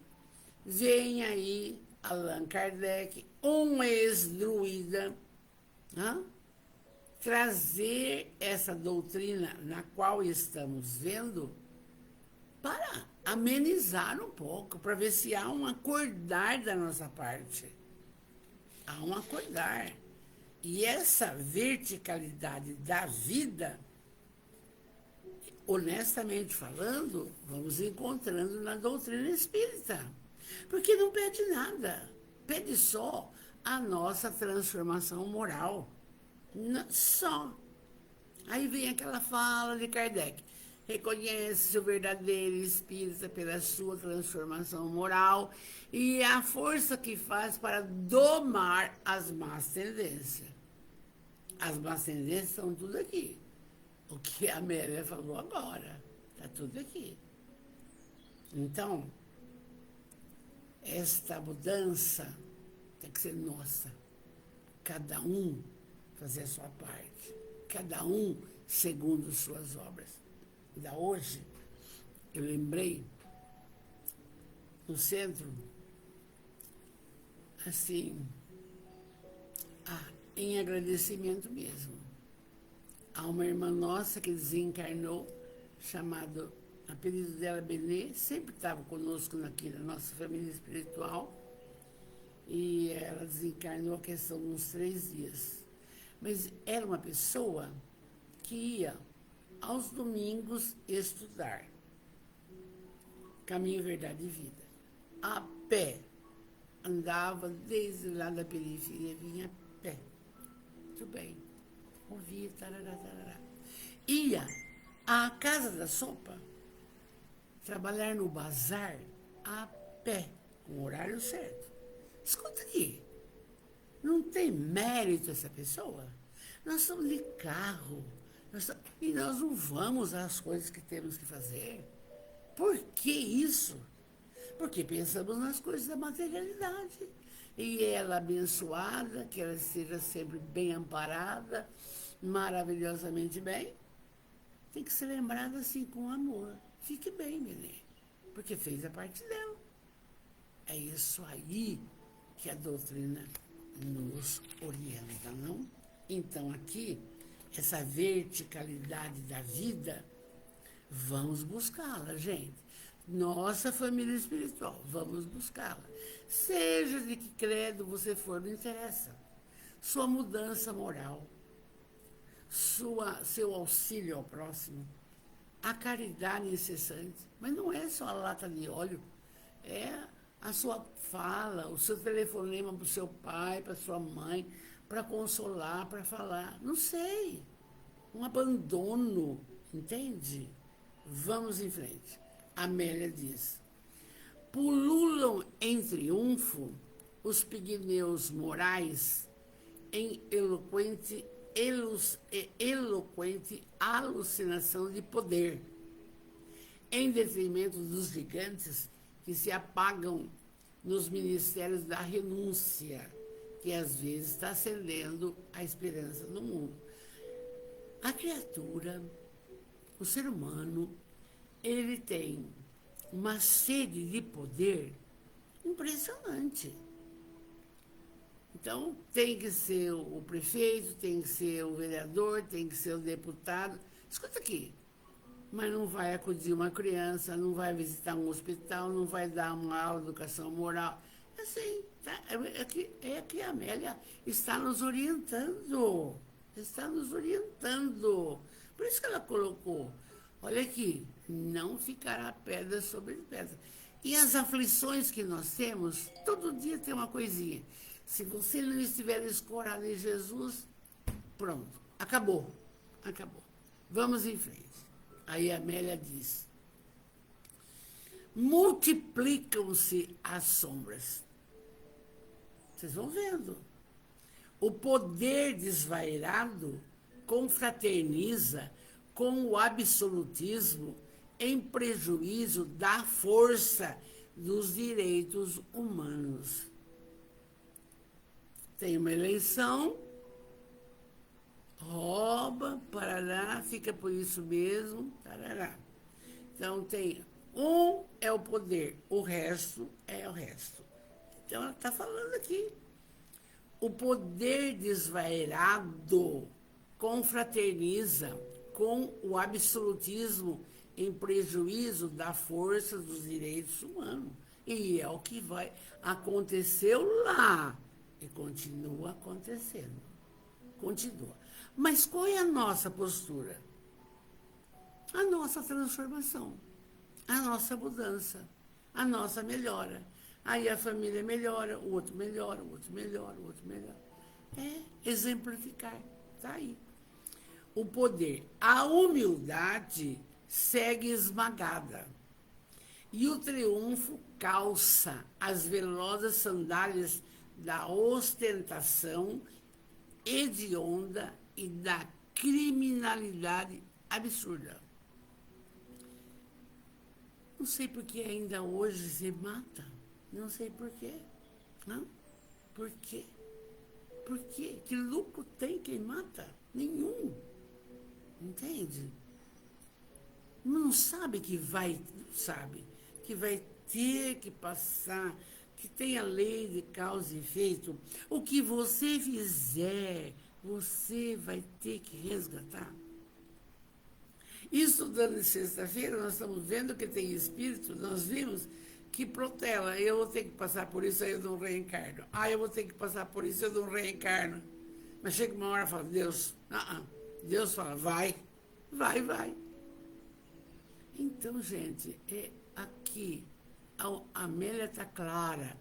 vem aí Allan Kardec, um ex-druida, trazer essa doutrina na qual estamos vendo para amenizar um pouco, para ver se há um acordar da nossa parte. Há um acordar. E essa verticalidade da vida, honestamente falando, vamos encontrando na doutrina espírita. Porque não pede nada, pede só a nossa transformação moral. Só. Aí vem aquela fala de Kardec. Reconhece o verdadeiro espírita pela sua transformação moral e a força que faz para domar as más tendências. As más tendências estão tudo aqui. O que a Amélia falou agora, está tudo aqui. Então, esta mudança tem que ser nossa. Cada um fazer a sua parte. Cada um segundo suas obras. Ainda hoje, eu lembrei, no centro, assim, em agradecimento mesmo, há uma irmã nossa que desencarnou, chamado, apelido dela Benê, sempre estava conosco aqui na nossa família espiritual, e ela desencarnou a questão de uns 3 dias. Mas era uma pessoa que ia aos domingos estudar. Caminho, Verdade e Vida. A pé. Andava desde lá da periferia, vinha a pé. Tudo bem. Ouvia, tarará, tarará. Ia à Casa da Sopa, trabalhar no bazar, a pé, com o horário certo. Escuta aqui. Não tem mérito essa pessoa? Nós estamos de carro. E nós não vamos às coisas que temos que fazer. Por que isso? Porque pensamos nas coisas da materialidade. E ela abençoada, que ela seja sempre bem amparada, maravilhosamente bem, tem que ser lembrada assim com amor. Fique bem, Nenê, porque fez a parte dela. É isso aí que a doutrina nos orienta, não? Então, aqui, essa verticalidade da vida, vamos buscá-la, gente. Nossa família espiritual, vamos buscá-la. Seja de que credo você for, não interessa. Sua mudança moral, seu auxílio ao próximo, a caridade incessante. Mas não é só a lata de óleo, é a sua fala, o seu telefonema para o seu pai, para sua mãe, para consolar, para falar. Não sei. Um abandono, entende? Vamos em frente. Amélia diz: pululam em triunfo os pigmeus morais em eloquente alucinação de poder, em detrimento dos gigantes que se apagam nos ministérios da renúncia, que às vezes está acendendo a esperança no mundo. A criatura, o ser humano, ele tem uma sede de poder impressionante. Então, tem que ser o prefeito, tem que ser o vereador, tem que ser o deputado. Escuta aqui, mas não vai acudir uma criança, não vai visitar um hospital, não vai dar uma aula de educação moral. Assim, tá? É que a Amélia está nos orientando. Está nos orientando. Por isso que ela colocou, olha aqui, não ficará pedra sobre pedra. E as aflições que nós temos, todo dia tem uma coisinha. Se você não estiver escorado em Jesus, pronto, acabou, acabou. Vamos em frente. Aí a Amélia diz: multiplicam-se as sombras. Vocês vão vendo. O poder desvairado confraterniza com o absolutismo em prejuízo da força dos direitos humanos. Tem uma eleição, rouba, parará, fica por isso mesmo, tarará. Então, tem é o poder, o resto é o resto. Então, ela está falando aqui. O poder desvairado confraterniza com o absolutismo em prejuízo da força dos direitos humanos. E é o que aconteceu lá e continua acontecendo. Continua. Mas qual é a nossa postura? A nossa transformação, a nossa mudança, a nossa melhora. Aí a família melhora, o outro melhora, o outro melhora, o outro melhora. É exemplificar, tá aí. O poder, a humildade segue esmagada. E o triunfo calça as velozes sandálias da ostentação hedionda e da criminalidade absurda. Não sei por que ainda hoje se mata. Não sei por quê. Não? Por quê? Por quê? Que lucro tem quem mata? Nenhum. Entende? Não sabe que vai, não sabe, que vai ter que passar, que tem a lei de causa e efeito. O que você fizer, você vai ter que resgatar. Estudando em sexta-feira, nós estamos vendo que tem espírito, nós vimos que protela. Eu vou ter que passar por isso, aí eu não reencarno. Eu vou ter que passar por isso, eu não reencarno. Mas chega uma hora e fala, Deus, Deus fala, vai. Então, gente, aqui, a Amélia está clara.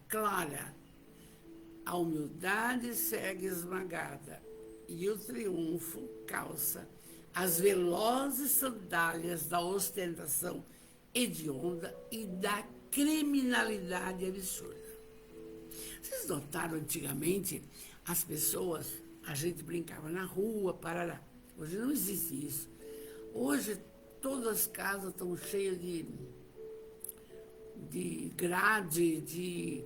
A humildade segue esmagada e o triunfo calça as velozes sandálias da ostentação hedionda e da criminalidade absurda. Vocês notaram antigamente as pessoas, a gente brincava na rua, parará. Hoje não existe isso. Hoje todas as casas estão cheias de grade, de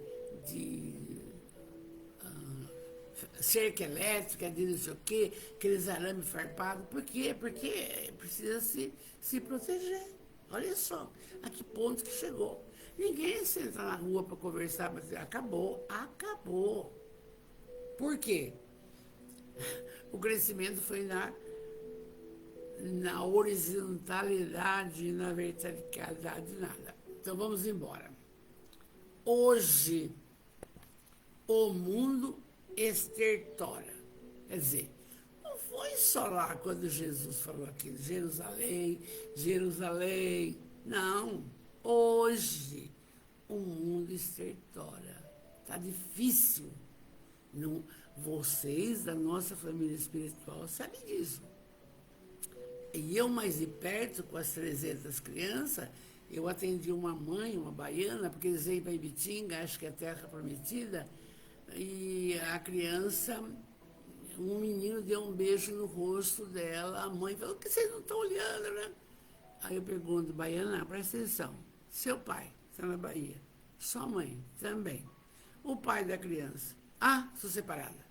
cerca elétrica, de não sei o quê, aqueles arames farpados. Por quê? Porque precisa se proteger. Olha só, a que ponto que chegou. Ninguém senta na rua para conversar, mas acabou. Por quê? O crescimento foi na horizontalidade e na verticalidade, nada. Então vamos embora. Hoje, o mundo estertora. Quer dizer, não foi só lá quando Jesus falou aqui, Jerusalém. Não. Hoje, o mundo estertora. Está difícil. Não, vocês, da nossa família espiritual, sabem disso. E eu, mais de perto, com as 300 crianças, eu atendi uma mãe, uma baiana, porque eles iam para Ibitinga, acho que é Terra Prometida, e a criança, um menino deu um beijo no rosto dela, a mãe falou, que vocês não estão olhando, né? Aí eu pergunto, baiana, presta atenção, seu pai está na Bahia, sua mãe também, o pai da criança, sou separada.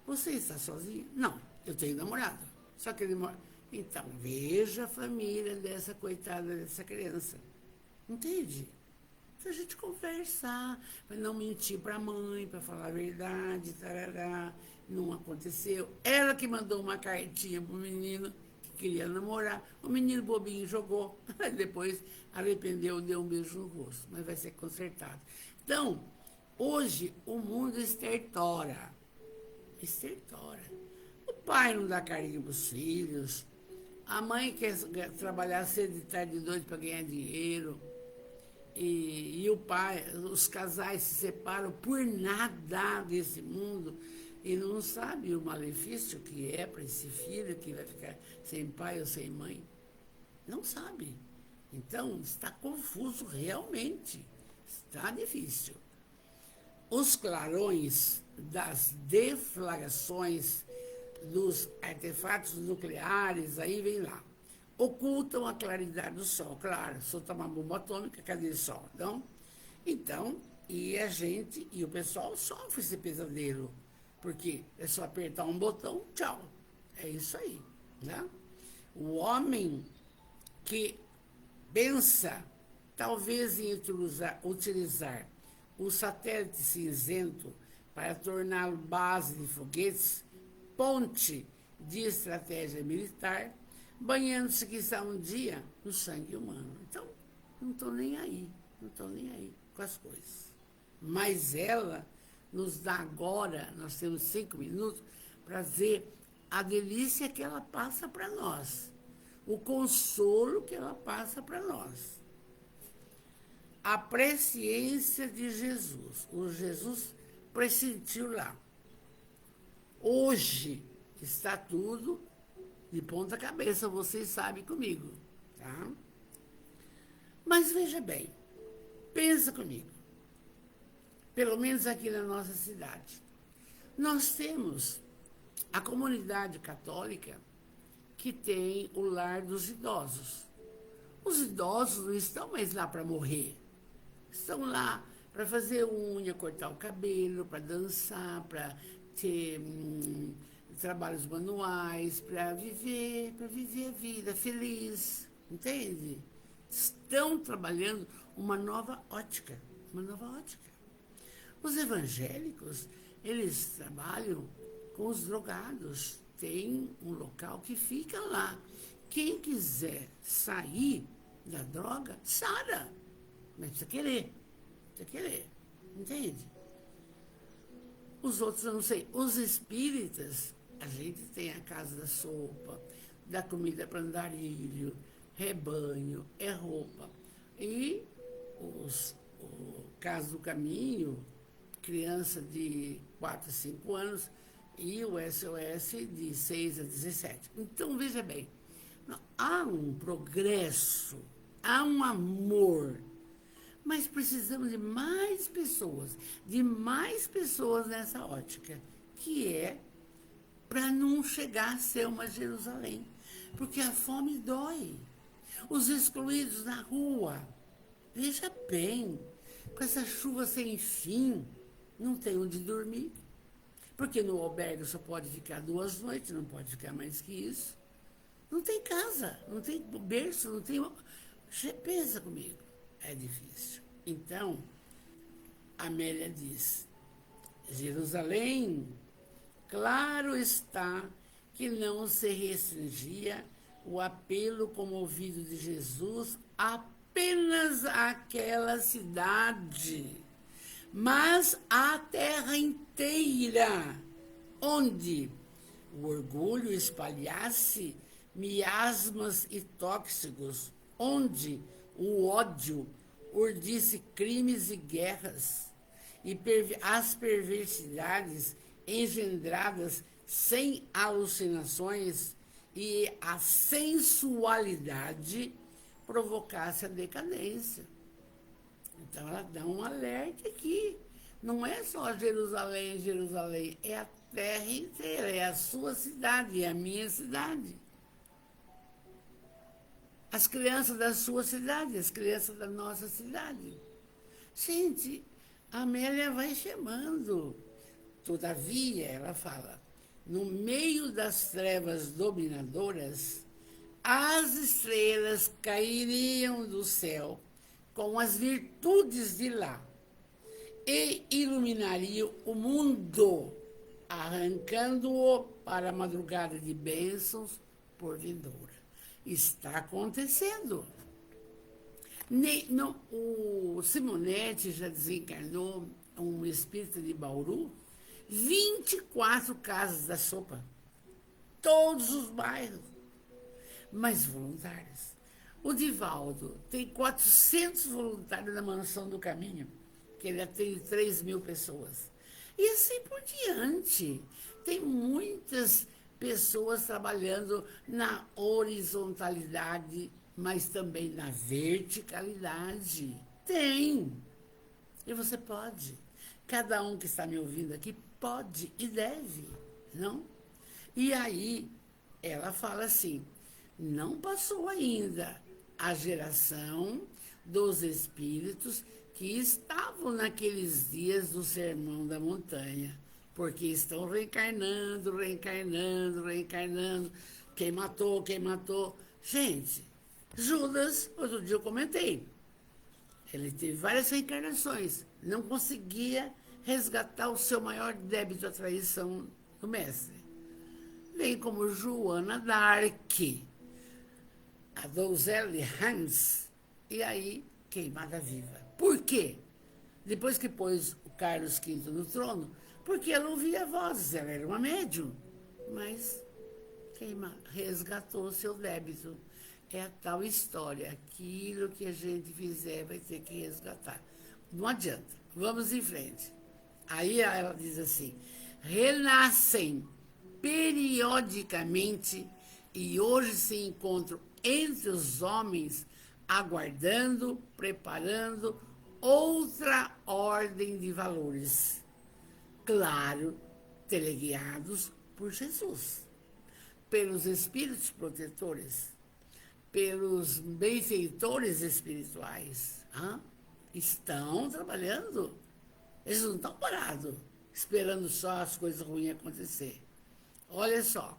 Você está sozinha? Não, eu tenho namorado, só que ele mora... Então, veja a família dessa coitada dessa criança. Entende? Se a gente conversar, para não mentir para a mãe, para falar a verdade, tarará, não aconteceu. Ela que mandou uma cartinha para o menino que queria namorar, o menino bobinho jogou, aí depois arrependeu, deu um beijo no rosto, mas vai ser consertado. Então, hoje o mundo estertora. O pai não dá carinho para os filhos, a mãe quer trabalhar cedo e tarde de noite para ganhar dinheiro. E o pai, os casais se separam por nada desse mundo e não sabe o malefício que é para esse filho que vai ficar sem pai ou sem mãe. Não sabe. Então, está confuso realmente. Está difícil. Os clarões das deflagrações dos artefatos nucleares, aí vem lá, ocultam a claridade do Sol. Claro, solta uma bomba atômica, cadê o Sol? Não? Então, e a gente, e o pessoal sofre esse pesadelo, porque é só apertar um botão, tchau. É isso aí, né? O homem que pensa, talvez, em utilizar o satélite cinzento para torná-lo base de foguetes, ponte de estratégia militar, banhando-se quiçá um dia no sangue humano. Então, não estou nem aí, não estou nem aí com as coisas. Mas ela nos dá agora, nós temos 5 minutos, para ver a delícia que ela passa para nós, o consolo que ela passa para nós. A presciência de Jesus. O Jesus pressentiu lá. Hoje está tudo de ponta cabeça, vocês sabem comigo, tá? Mas veja bem, pensa comigo. Pelo menos aqui na nossa cidade. Nós temos a comunidade católica que tem o lar dos idosos. Os idosos não estão mais lá para morrer. Estão lá para fazer unha, cortar o cabelo, para dançar, para ter trabalhos manuais, para viver a vida feliz, entende? Estão trabalhando uma nova ótica, uma nova ótica. Os evangélicos, eles trabalham com os drogados, tem um local que fica lá. Quem quiser sair da droga, sara. Mas precisa querer, entende? Os outros, eu não sei. Os espíritas, a gente tem a casa da sopa, da comida para andarilho, rebanho, é roupa. E o Casa do Caminho, criança de 4 a 5 anos, e o SOS de 6 a 17. Então, veja bem, há um progresso, há um amor, mas precisamos de mais pessoas nessa ótica, que é para não chegar a ser uma Jerusalém. Porque a fome dói. Os excluídos na rua, veja bem, com essa chuva sem fim, não tem onde dormir. Porque no albergue só pode ficar 2 noites, não pode ficar mais que isso. Não tem casa, não tem berço, não tem... Pensa comigo, é difícil. Então, Amélia diz, Jerusalém, claro está que não se restringia o apelo comovido de Jesus apenas àquela cidade, mas à terra inteira, onde o orgulho espalhasse miasmas e tóxicos, onde o ódio urdisse crimes e guerras, e as perversidades engendradas sem alucinações e a sensualidade provocasse a decadência. Então, ela dá um alerta aqui. Não é só Jerusalém, Jerusalém, é a terra inteira, é a sua cidade, é a minha cidade. As crianças da sua cidade, as crianças da nossa cidade. Gente, a Amélia vai chamando. Todavia, ela fala, no meio das trevas dominadoras, as estrelas cairiam do céu com as virtudes de lá e iluminariam o mundo, arrancando-o para a madrugada de bênçãos por vindoura. Está acontecendo. O Simonetti já desencarnou, um espírita de Bauru, 24 casas da sopa, todos os bairros, mas voluntários. O Divaldo tem 400 voluntários na Mansão do Caminho, que ele atende 3.000 pessoas. E assim por diante. Tem muitas pessoas trabalhando na horizontalidade, mas também na verticalidade. Tem. E você pode. Cada um que está me ouvindo aqui pode e deve, não? E aí, ela fala assim, não passou ainda a geração dos espíritos que estavam naqueles dias do Sermão da Montanha, porque estão reencarnando. Quem matou. Gente, Judas, outro dia eu comentei, ele teve várias reencarnações, não conseguia resgatar o seu maior débito, a traição do mestre. vem como Joana d'Arc, a donzela de Hans, e aí queimada viva. Por quê? Depois que pôs o Carlos V no trono, porque ela ouvia vozes, ela era uma médium, mas resgatou o seu débito. É a tal história, aquilo que a gente fizer vai ter que resgatar. Não adianta, vamos em frente. Aí ela diz assim, renascem periodicamente e hoje se encontram entre os homens aguardando, preparando outra ordem de valores. Claro, teleguiados por Jesus, pelos espíritos protetores, pelos benfeitores espirituais. Estão trabalhando. Eles não estão parados, esperando só as coisas ruins acontecer. Olha só,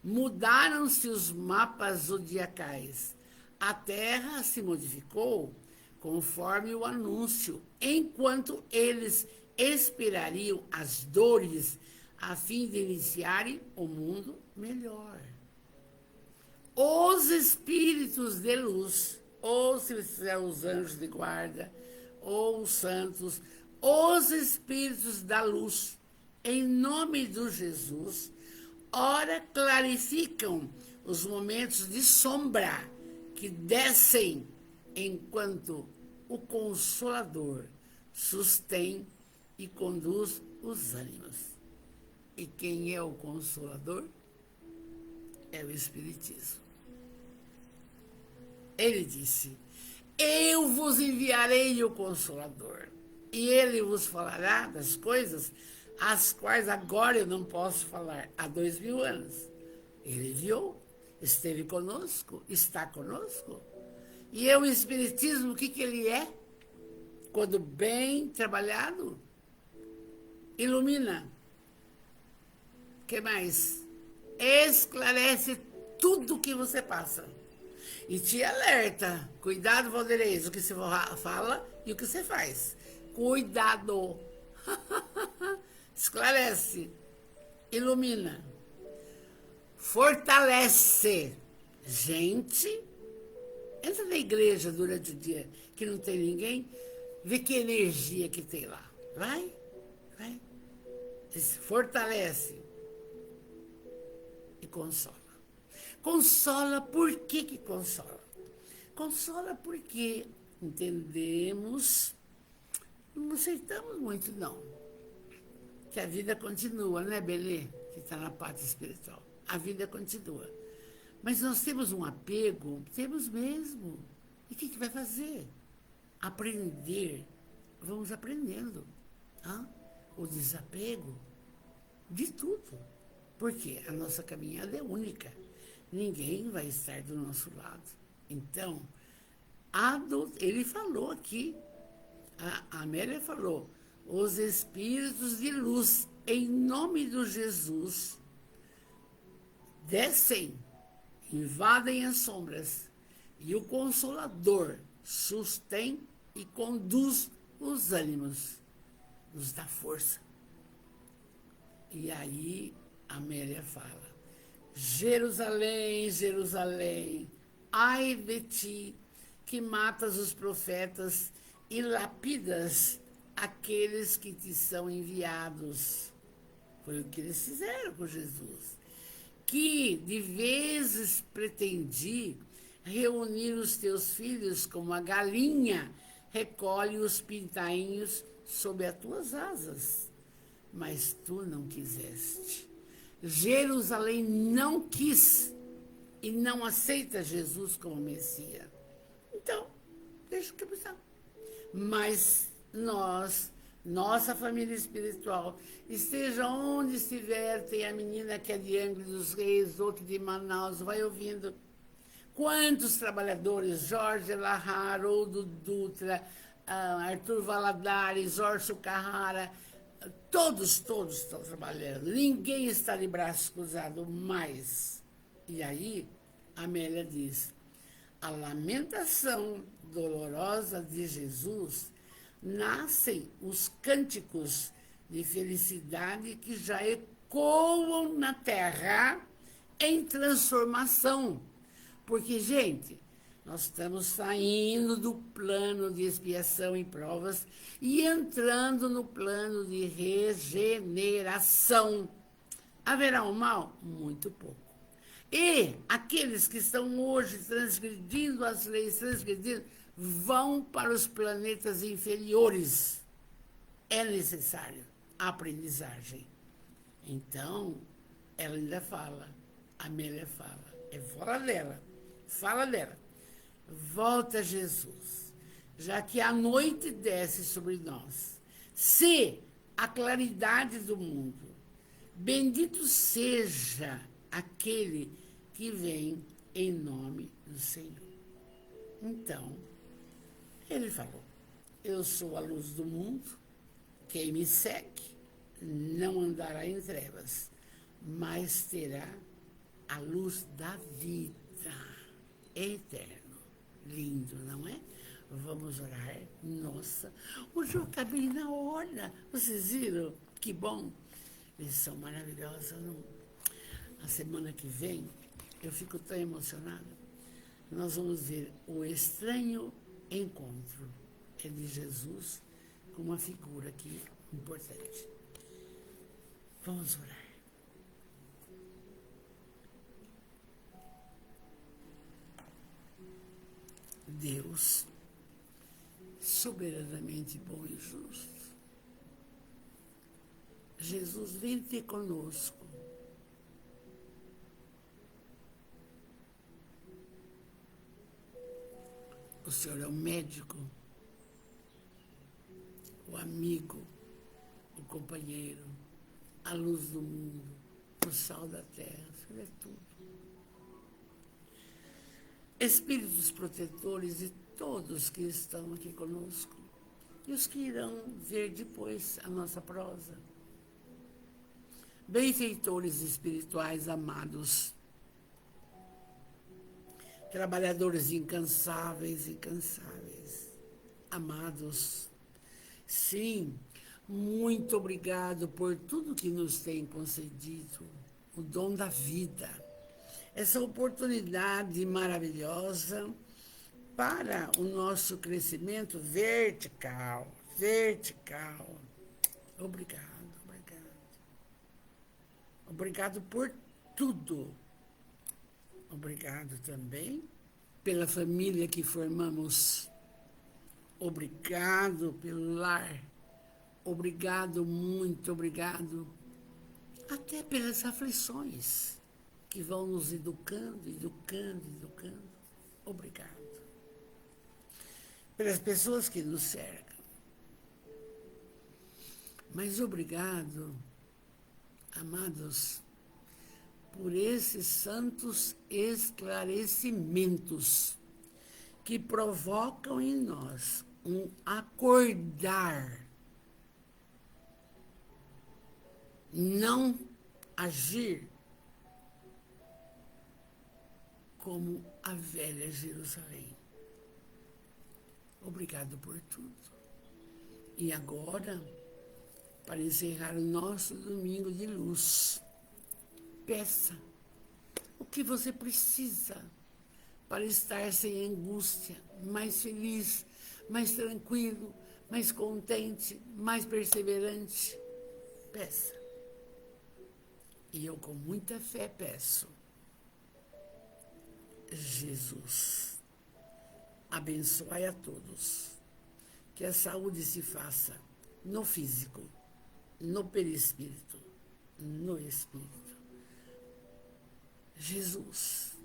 mudaram-se os mapas zodiacais. A Terra se modificou conforme o anúncio, enquanto eles expirariam as dores a fim de iniciarem o mundo melhor. Os espíritos de luz, ou se são os anjos de guarda, ou os santos, os espíritos da luz, em nome do Jesus, ora clarificam os momentos de sombra que descem enquanto o Consolador sustém e conduz os ânimos. E quem é o Consolador? É o Espiritismo. Ele disse, eu vos enviarei o Consolador, e ele vos falará das coisas as quais agora eu não posso falar, há 2000 anos. Ele enviou, esteve conosco, está conosco. E é o Espiritismo, o que ele é? Quando bem trabalhado, ilumina. O que mais? Esclarece tudo o que você passa. E te alerta. Cuidado, Valdeirês, o que você fala e o que você faz. Cuidado. Esclarece. Ilumina. Fortalece. Gente, entra na igreja durante o dia que não tem ninguém, vê que energia que tem lá. Vai. Fortalece. E consola. Consola, por que consola? Consola porque entendemos, não aceitamos muito não, que a vida continua, né, Belê? Que está na parte espiritual. A vida continua. Mas nós temos um apego, temos mesmo. E o que vai fazer? Aprender. Vamos aprendendo. O desapego de tudo. Porque a nossa caminhada é única. Ninguém vai estar do nosso lado. Então, ele falou aqui, a Amélia falou, os espíritos de luz, em nome do Jesus, descem, invadem as sombras, e o Consolador sustém e conduz os ânimos, nos dá força. E aí, a Amélia fala, Jerusalém, Jerusalém, ai de ti, que matas os profetas e lapidas aqueles que te são enviados. Foi o que eles fizeram com Jesus. Que de vezes pretendi reunir os teus filhos como a galinha recolhe os pintainhos sob as tuas asas. Mas tu não quiseste. Jerusalém não quis e não aceita Jesus como Messias. Então, deixa que pensar. Mas nós, nossa família espiritual, esteja onde estiver, tem a menina que é de Angra dos Reis, outro de Manaus, vai ouvindo. Quantos trabalhadores, Jorge Larra, Haroldo Dutra, Arthur Valadares, Orso Carrara, todos estão trabalhando. Ninguém está de braço cruzado mais. E aí, Amélia diz, a lamentação dolorosa de Jesus, nascem os cânticos de felicidade que já ecoam na terra em transformação. Porque, gente, nós estamos saindo do plano de expiação e provas e entrando no plano de regeneração. Haverá um mal? Muito pouco. E aqueles que estão hoje transgredindo as leis, vão para os planetas inferiores. É necessário a aprendizagem. Então, ela ainda fala, a Amélia fala, fala dela. Volta Jesus, já que a noite desce sobre nós. Se a claridade do mundo, bendito seja aquele que vem em nome do Senhor. Então, ele falou, eu sou a luz do mundo, quem me segue não andará em trevas, mas terá a luz da vida eterna. Lindo, não é? Vamos orar. Nossa, hoje eu acabei na hora. Vocês viram? Que bom. Eles são maravilhosos, não? A semana que vem, eu fico tão emocionada. Nós vamos ver o estranho encontro de Jesus com uma figura aqui importante. Vamos orar. Deus, soberanamente bom e justo, Jesus, vem ter conosco. O Senhor é o médico, o amigo, o companheiro, a luz do mundo, o sal da terra, o Senhor é tudo. Espíritos protetores de todos que estão aqui conosco e os que irão ver depois a nossa prosa. Benfeitores espirituais amados, trabalhadores incansáveis, amados, sim, muito obrigado por tudo que nos tem concedido, o dom da vida, essa oportunidade maravilhosa para o nosso crescimento vertical. Obrigado. Obrigado por tudo. Obrigado também pela família que formamos. Obrigado pelo lar. Obrigado, muito obrigado. Até pelas aflições que vão nos educando. Obrigado. Pelas pessoas que nos cercam. Mas obrigado, amados, por esses santos esclarecimentos que provocam em nós um acordar, não agir como a velha Jerusalém. Obrigado por tudo. E agora, para encerrar o nosso domingo de luz, peça o que você precisa para estar sem angústia, mais feliz, mais tranquilo, mais contente, mais perseverante. Peça. E eu com muita fé peço. Jesus, abençoai a todos, que a saúde se faça no físico, no perispírito, no espírito. Jesus,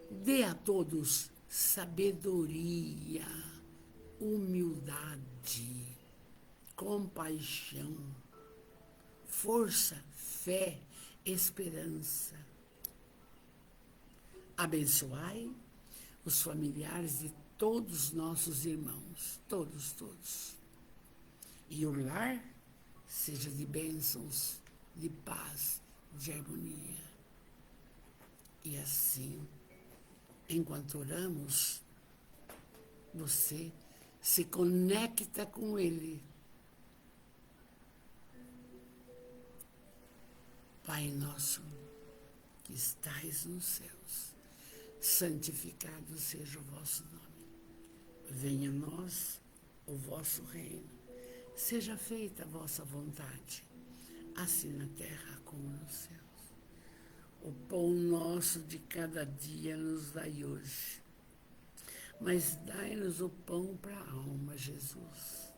dê a todos sabedoria, humildade, compaixão, força, fé, esperança. Abençoai os familiares de todos nossos irmãos, todos. E o lar seja de bênçãos, de paz, de harmonia. E assim, enquanto oramos, você se conecta com Ele. Pai nosso, que estais nos céus, santificado seja o vosso nome. Venha a nós o vosso reino. Seja feita a vossa vontade, assim na terra como nos céus. O pão nosso de cada dia nos dai hoje, mas dai-nos o pão para a alma, Jesus.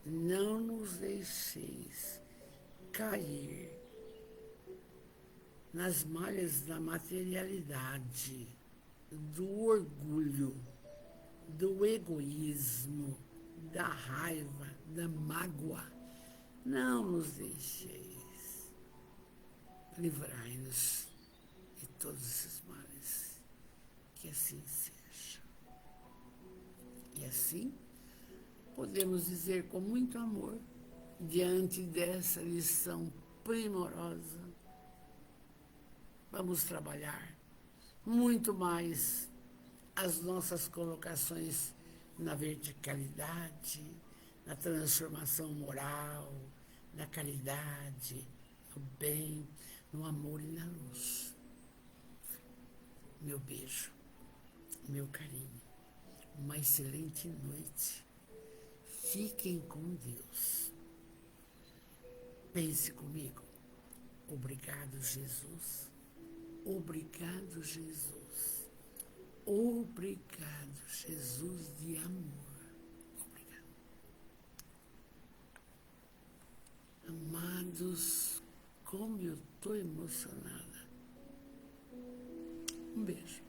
Não nos deixeis cair nas malhas da materialidade, do orgulho, do egoísmo, da raiva, da mágoa. Não nos deixeis. Livrai-nos de todos esses males. Que assim seja. E assim, podemos dizer com muito amor, diante dessa lição primorosa, vamos trabalhar muito mais as nossas colocações na verticalidade, na transformação moral, na caridade, no bem, no amor e na luz. Meu beijo, meu carinho, uma excelente noite. Fiquem com Deus. Pense comigo. Obrigado, Jesus. Obrigado, Jesus. Obrigado, Jesus de amor. Obrigado. Amados, como eu estou emocionada. Um beijo.